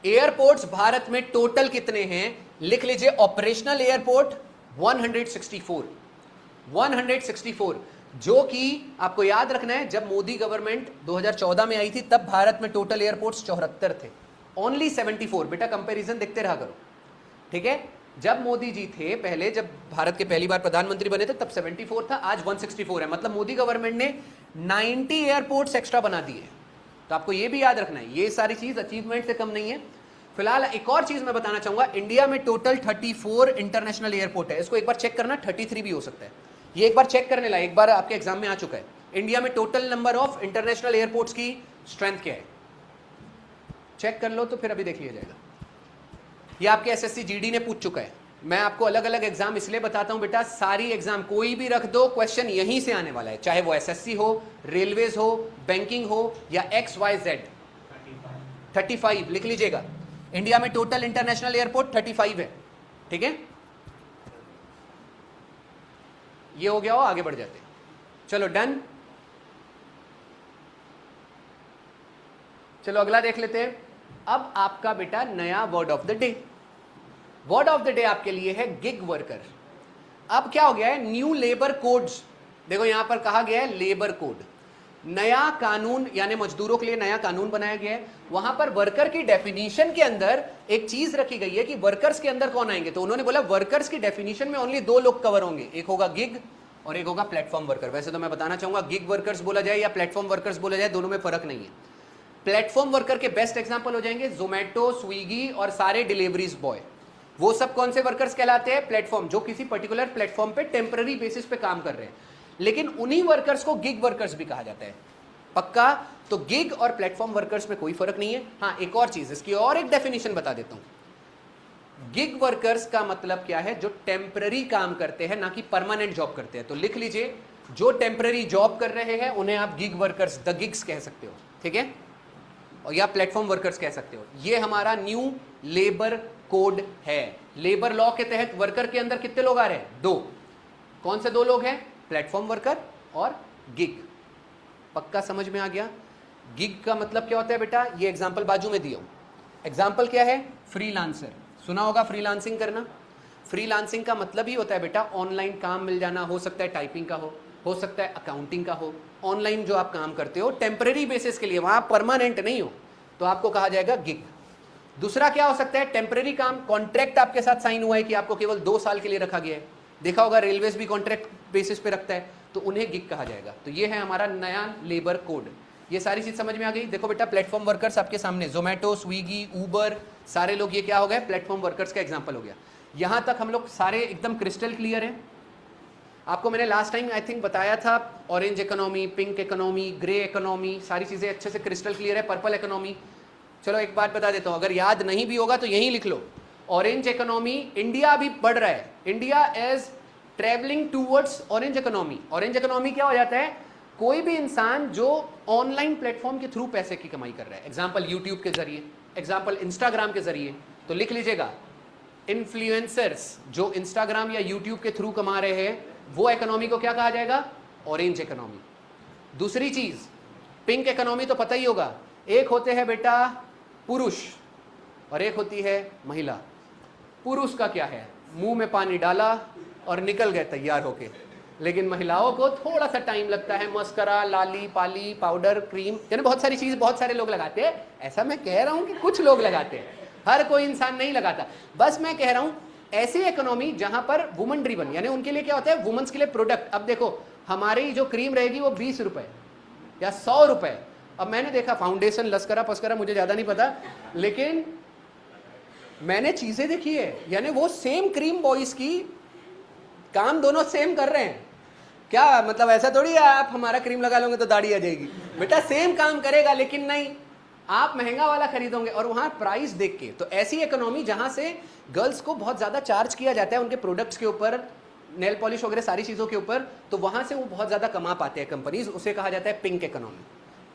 Speaker 1: एयरपोर्ट्स भारत में टोटल कितने हैं, लिख लीजिए ऑपरेशनल एयरपोर्ट 164, जो कि आपको याद रखना है जब मोदी गवर्नमेंट 2014 में आई थी तब भारत में टोटल एयरपोर्ट्स 74 थे, ओनली 74। बेटा कंपैरिजन देखते रहा करो, ठीक है। जब मोदी जी थे पहले, जब भारत के पहली बार प्रधानमंत्री बने थे तब 74 था, आज 164 है। मतलब मोदी गवर्नमेंट ने 90 एयरपोर्ट्स एक्स्ट्रा बना दिए। तो आपको ये भी याद रखना है, ये सारी चीज अचीवमेंट से कम नहीं है। फिलहाल एक और चीज मैं बताना चाहूंगा, इंडिया में टोटल 34 इंटरनेशनल एयरपोर्ट है। इसको एक बार चेक करना, 33 भी हो सकता है, ये एक बार चेक करने ला, एक बार आपके एग्जाम में आ चुका है। इंडिया में total number of international airports की स्ट्रेंथ क्या है, चेक कर लो तो फिर अभी देख लिया जाएगा। ये आपके एसएससी जीडी ने पूछ चुका है। मैं आपको अलग अलग एग्जाम इसलिए बताता हूं बेटा, सारी एग्जाम कोई भी रख दो, क्वेश्चन यहीं से आने वाला है, चाहे वो एसएससी हो, रेलवेज हो, बैंकिंग हो या XYZ। 35 लिख लीजिएगा, इंडिया में टोटल इंटरनेशनल एयरपोर्ट 35 है, ठीक है। ये हो गया हो, आगे बढ़ जाते हैं, चलो डन। चलो अगला देख लेते हैं। अब आपका बेटा नया word of the day, word of the day आपके लिए है गिग वर्कर। अब क्या हो गया है, न्यू लेबर कोड्स, देखो यहां पर कहा गया है लेबर कोड, नया कानून, यानी मजदूरों के लिए नया कानून बनाया गया है। वहां पर वर्कर की डेफिनेशन के अंदर एक चीज रखी गई है कि वर्कर्स के अंदर कौन आएंगे, तो उन्होंने बोला वर्कर्स की डेफिनेशन में ओनली 2 लोग कवर होंगे, एक होगा गिग और एक होगा प्लेटफॉर्म वर्कर। वैसे तो मैं बताना चाहूंगा गिग वर्कर्स बोला जाए या प्लेटफॉर्म वर्कर्स बोला जाए, दोनों में फर्क नहीं है। प्लेटफॉर्म वर्कर के बेस्ट एग्जांपल हो जाएंगे जोमेटो, स्विगी और सारे डिलीवरीज बॉय। वो सब कौन से वर्कर्स कहलाते हैं? प्लेटफॉर्म, जो किसी पर्टिकुलर प्लेटफॉर्म पे टेम्पररी बेसिस पे काम कर रहे हैं। लेकिन उन्हीं वर्कर्स को गिग वर्कर्स भी कहा जाता है। पक्का? तो गिग और प्लेटफॉर्म वर्कर्स में कोई फर्क नहीं है। हाँ, एक और चीज, इसकी और एक डेफिनेशन बता देता हूं। गिग वर्कर्स का मतलब क्या है? जो टेम्पररी काम करते हैं, ना कि परमानेंट जॉब करते हैं। तो लिख लीजिए, जो टेम्पररी जॉब कर रहे हैं उन्हें आप गिग वर्कर्स, द गिग्स कह सकते हो, ठीक है? और या प्लेटफॉर्म वर्कर्स कह सकते हो। ये हमारा न्यू लेबर कोड है। लेबर लॉ के तहत वर्कर के अंदर कितने लोग आ रहे हैं? 2। कौन से 2 लोग हैं? प्लेटफॉर्म वर्कर और गिग। पक्का समझ में आ गया? गिग का मतलब क्या होता है बेटा? ये एग्जांपल बाजू में दिया हूं। एग्जांपल क्या है? फ्रीलांसर। सुना होगा फ्रीलांसिंग करना। फ्रीलांसिंग का मतलब ही होता है बेटा ऑनलाइन काम मिल जाना। हो सकता है टाइपिंग का हो सकता है अकाउंटिंग का हो। ऑनलाइन जो आप काम करते हो टेम्पररी बेसिस के लिए, वहां परमानेंट नहीं हो, तो आपको कहा जाएगा गिग। दूसरा क्या हो सकता है? टेम्पररी काम, कॉन्ट्रैक्ट आपके साथ साइन हुआ है कि आपको केवल 2 साल के लिए रखा गया है। देखा होगा रेलवेज भी कॉन्ट्रैक्ट बेसिस पे रखता है, तो उन्हें गिग कहा जाएगा। तो ये है हमारा नया लेबर कोड। ये सारी चीज समझ में आ गई? देखो बेटा, प्लेटफॉर्म वर्कर्स आपके सामने, जोमेटो, स्विगी, उबर, सारे लोग ये क्या हो गए? प्लेटफॉर्म वर्कर्स का एग्जाम्पल हो गया। यहां तक हम लोग सारे एकदम क्रिस्टल क्लियर हैं? आपको मैंने लास्ट टाइम आई थिंक बताया था, orange economy, pink economy, grey economy, सारी चीजें अच्छे से क्रिस्टल क्लियर है। पर्पल इकोनॉमी, चलो एक बात बता देता हूं, अगर याद नहीं भी होगा तो यहीं लिख लो। ऑरेंज इकोनॉमी, इंडिया अभी बढ़ रहा है, India is travelling towards orange economy. Orange economy क्या हो जाता है? कोई भी इंसान जो ऑनलाइन प्लेटफॉर्म के थ्रू पैसे की कमाई कर रहा है। एग्जाम्पल यूट्यूब के जरिए, एग्जाम्पल इंस्टाग्राम के जरिए। तो लिख लीजिएगा, इन्फ्लुएंसर्स जो इंस्टाग्राम या यूट्यूब के थ्रू कमा रहे हैं, वो इकोनॉमी को क्या कहा जाएगा? Orange economy. दूसरी चीज, पिंक इकोनॉमी तो पता ही होगा। एक होते हैं बेटा पुरुष और एक होती है महिला। पुरुष का क्या है? मुंह में पानी डाला और निकल गए तैयार होके। लेकिन महिलाओं को थोड़ा सा टाइम लगता है, मस्करा, लाली पाली, पाउडर, क्रीम, यानी बहुत सारी चीज बहुत सारे लोग लगाते हैं। ऐसा मैं कह रहा हूं कि कुछ लोग लगाते हैं, हर कोई इंसान नहीं लगाता। बस मैं कह रहा हूं ऐसी इकोनॉमी जहां पर वुमन ड्रिवन, यानी उनके लिए क्या होता है? वुमेन्स के लिए प्रोडक्ट। अब देखो, हमारी जो क्रीम रहेगी वो 20 रुपए या 100 रुपए। अब मैंने देखा फाउंडेशन, लस्करा पस्करा, मुझे ज्यादा नहीं पता, लेकिन मैंने चीजें देखी है, यानी वो सेम क्रीम बॉयज की, काम दोनों सेम कर रहे हैं। क्या मतलब ऐसा थोड़ी है आप हमारा क्रीम लगा लोगे तो दाढ़ी आ जाएगी? बेटा सेम काम करेगा, लेकिन नहीं, आप महंगा वाला खरीदोगे और वहां प्राइस देख के। तो ऐसी इकोनॉमी जहां से गर्ल्स को बहुत ज्यादा चार्ज किया जाता है उनके प्रोडक्ट्स के ऊपर, नेल पॉलिश वगैरह सारी चीजों के ऊपर, तो वहां से वो बहुत ज्यादा कमा पाते हैं कंपनीज, उसे कहा जाता है पिंक इकोनॉमी।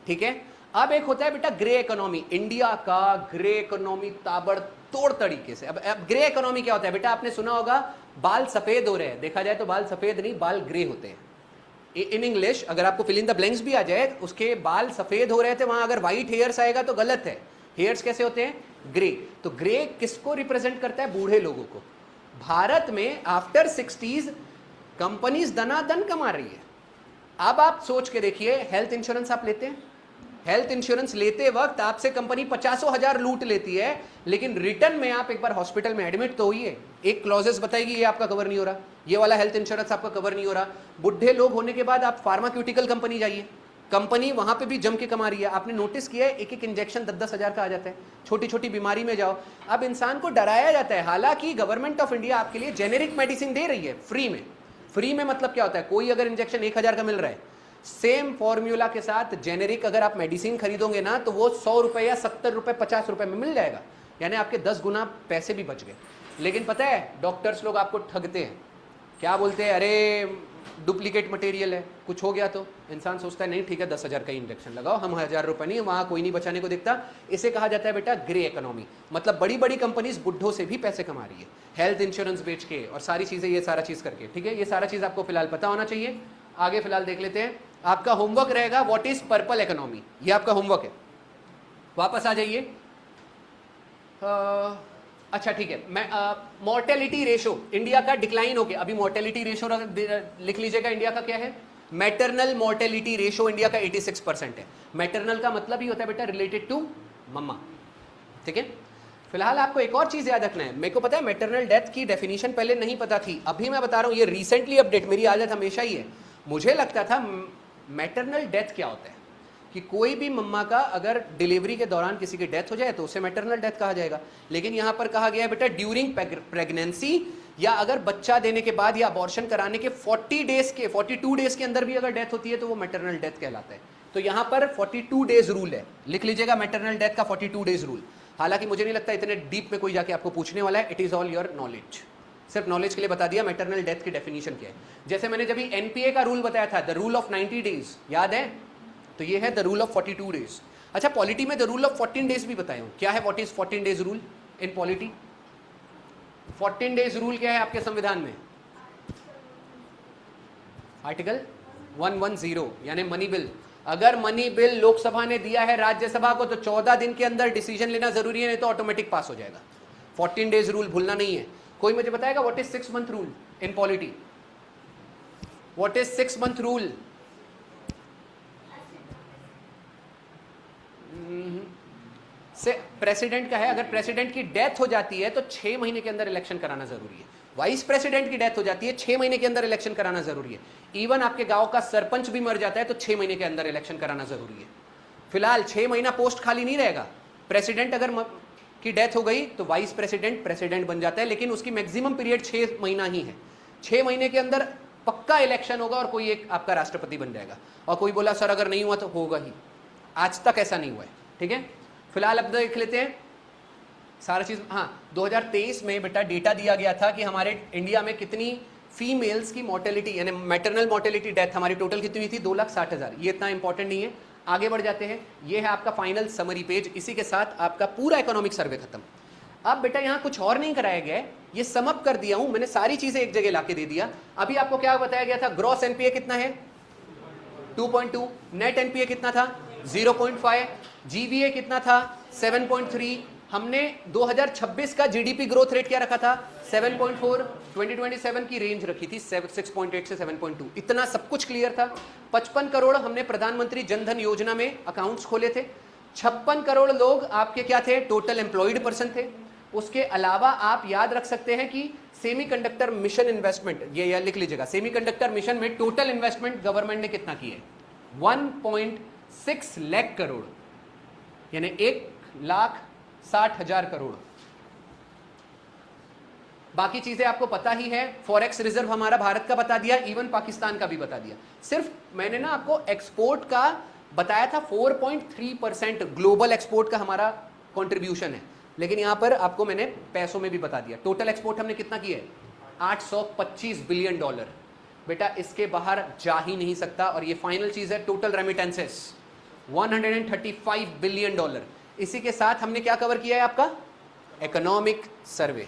Speaker 1: ठीक है? अब एक होता है बेटा ग्रे इकोनॉमी। इंडिया का ग्रे इकोनॉमी ताबड़तोड़ तरीके से। अब ग्रे इकोनॉमी क्या होता है बेटा? आपने सुना होगा बाल सफेद हो रहे हैं। देखा जाए तो बाल सफेद नहीं, बाल ग्रे होते हैं। इन इंग्लिश अगर आपको फिल इन द ब्लैंक्स भी आ जाए, उसके बाल सफेद हो रहे थे, वहां अगर व्हाइट हेयर्स आएगा तो गलत है। हेयर्स कैसे होते हैं? ग्रे। तो ग्रे किसको रिप्रेजेंट करता है? बूढ़े लोगों को। भारत में आफ्टर 60s कंपनीज दनादन कमा रही है। अब आप सोच के देखिए, हेल्थ इंश्योरेंस आप लेते हैं, हेल्थ इंश्योरेंस लेते वक्त आपसे कंपनी 50,000 लूट लेती है, लेकिन रिटर्न में आप एक बार हॉस्पिटल में एडमिट तो हुई है, एक क्लॉजेस बताएगी ये आपका कवर नहीं हो रहा, ये वाला हेल्थ इंश्योरेंस आपका कवर नहीं हो रहा। बुढ़े लोग होने के बाद आप फार्माक्यूटिकल कंपनी जाइए, कंपनी वहां पे भी जम के कमा रही है। आपने नोटिस किया है एक एक इंजेक्शन 10-10 हजार का आ जाता है। छोटी छोटी बीमारी में जाओ, अब इंसान को डराया जाता है। हालांकि गवर्नमेंट ऑफ इंडिया आपके लिए जेनेरिक मेडिसिन दे रही है फ्री में। फ्री में मतलब क्या होता है? कोई अगर इंजेक्शन 1,000 का मिल रहा है, सेम फॉर्मूला के साथ जेनेरिक अगर आप मेडिसिन खरीदोगे ना, तो वो 100 रुपए या 70 रुपए 50 रुपए में मिल जाएगा, यानी आपके 10 गुना पैसे भी बच गए। लेकिन पता है डॉक्टर्स लोग आपको ठगते हैं। क्या बोलते हैं? अरे डुप्लीकेट मटेरियल है, कुछ हो गया तो इंसान सोचता है नहीं ठीक है 10,000 का इंजेक्शन लगाओ, हम 1,000 रुपए नहीं, वहां कोई नहीं बचाने को देखता। इसे कहा जाता है बेटा ग्रे इकोनॉमी। मतलब बड़ी बड़ी कंपनीज बुढ़ों से भी पैसे कमा रही है, हेल्थ इंश्योरेंस बेच के और सारी चीजें, ये सारा चीज करके। ठीक है? ये सारा चीज आपको फिलहाल पता होना चाहिए। आगे फिलहाल देख लेते हैं। आपका होमवर्क रहेगा व्हाट इज पर्पल इकोनॉमी, ये आपका होमवर्क है। वापस आ जाइए। अच्छा ठीक है, मैं मोर्टेलिटी रेशो इंडिया का डिक्लाइन हो गया। अभी मोर्टेलिटी रेशो लिख लीजिएगा, इंडिया का क्या है? मैटरनल मोर्टेलिटी रेशो इंडिया का 86% है। मैटरनल का मतलब ही होता है बेटा रिलेटेड टू मम्मा। ठीक है? फिलहाल आपको एक और चीज याद रखना है। मेरे को पता है मैटरनल डेथ की डेफिनेशन पहले नहीं पता थी, अभी मैं बता रहा हूं, ये रिसेंटली अपडेट। मेरी आदत हमेशा ही है, मुझे लगता था मैटरनल डेथ क्या होता है, कि कोई भी मम्मा का अगर डिलीवरी के दौरान किसी की डेथ हो जाए तो उसे मैटरनल डेथ कहा जाएगा, लेकिन यहां पर कहा गया है बेटा ड्यूरिंग प्रेगनेंसी या अगर बच्चा देने के बाद या अबॉर्शन कराने के 42 डेज के अंदर भी अगर डेथ होती है तो वो मैटरनल डेथ कहलाता है। तो यहां पर 42 डेज रूल है, लिख लीजिएगा मैटरनल डेथ का 42 डेज रूल। हालांकि मुझे नहीं लगता इतने डीप में कोई जाके आपको पूछने वाला है, it is all your knowledge, सिर्फ नॉलेज के लिए बता दिया मैटरनल डेथ की डेफिनेशन क्या है। जैसे मैंने जब एनपीए का रूल बताया था, द रूल ऑफ 90 डेज, याद है? तो ये है द रूल ऑफ 42 डेज। अच्छा, पॉलिटी में द रूल ऑफ 14 डेज भी बताया हूं, क्या है? What is 14 days rule in polity? 14 days rule क्या है आपके संविधान में? आर्टिकल 110 यानी मनी बिल। अगर मनी बिल लोकसभा ने दिया है राज्यसभा को तो 14 दिन के अंदर डिसीजन लेना जरूरी है, नहीं तो ऑटोमेटिक पास हो जाएगा। 14 डेज रूल भूलना नहीं है। कोई मुझे बताएगा what is 6 month rule in polity? What is 6 month rule? से प्रेसिडेंट का है, अगर प्रेसिडेंट की डेथ हो जाती है तो 6 महीने के अंदर इलेक्शन कराना जरूरी है। वाइस प्रेसिडेंट की डेथ हो जाती है 6 महीने के अंदर इलेक्शन कराना जरूरी है। इवन आपके गांव का सरपंच भी मर जाता है तो 6 महीने के अंदर इलेक्शन कराना जरूरी है। फिलहाल 6 महीना पोस्ट खाली नहीं रहेगा। प्रेसिडेंट अगर की डेथ हो गई तो वाइस प्रेसिडेंट प्रेसिडेंट बन जाता है, लेकिन उसकी मैक्सिमम पीरियड 6 महीना ही है। 6 महीने के अंदर पक्का इलेक्शन होगा और कोई एक आपका राष्ट्रपति बन जाएगा। और कोई बोला सर अगर नहीं हुआ तो होगा ही, आज तक ऐसा नहीं हुआ है। ठीक है, फिलहाल अब देख लेते हैं सारा चीज। हाँ, 2023 में बेटा डेटा दिया गया था कि हमारे इंडिया में कितनी फीमेल्स की मोर्टेलिटी यानी मैटरनल मोर्टेलिटी डेथ हमारी टोटल कितनी हुई थी? 2,60,000। ये इतना इंपॉर्टेंट नहीं है, आगे बढ़ जाते हैं। ये है आपका फाइनल समरी पेज, इसी के साथ आपका पूरा इकोनॉमिक सर्वे खत्म। अब बेटा यहाँ कुछ और नहीं कराया गया है, ये सम अप कर दिया हूं मैंने, सारी चीजें एक जगह लाके दे दिया। अभी आपको क्या बताया गया था? ग्रॉस एनपीए कितना है? 2.2। नेट एनपीए कितना था? 0.5। जीवीए कितना था? 7.3। हमने 2026 का जीडीपी ग्रोथ रेट क्या रखा था? 7.4। 2027 की रेंज रखी थी 6.8 से 7.2। इतना सब कुछ क्लियर था। 55 करोड़ हमने प्रधानमंत्री जनधन योजना में अकाउंट्स खोले थे। 56 करोड़ लोग आपके क्या थे? टोटल एम्प्लॉयड पर्सन थे। उसके अलावा आप याद रख सकते हैं कि सेमीकंडक्टर मिशन इन्वेस्टमेंट, ये लिख लीजिएगा, सेमीकंडक्टर मिशन में टोटल इन्वेस्टमेंट गवर्नमेंट ने कितना की है? 1.6 लाख करोड़, यानी 1,60,000 करोड़। बाकी चीजें आपको पता ही है। फॉरेक्स रिजर्व हमारा भारत का बता दिया, इवन पाकिस्तान का भी बता दिया। सिर्फ मैंने ना आपको एक्सपोर्ट का बताया था 4.3% ग्लोबल एक्सपोर्ट का हमारा कंट्रीब्यूशन है, लेकिन यहां पर आपको मैंने पैसों में भी बता दिया। टोटल एक्सपोर्ट हमने कितना किया है? 825 बिलियन डॉलर। बेटा इसके बाहर जा ही नहीं सकता। और ये फाइनल चीज है, टोटल रेमिटेंसेस 135 बिलियन डॉलर। इसी के साथ हमने क्या कवर किया है? आपका इकोनॉमिक सर्वे।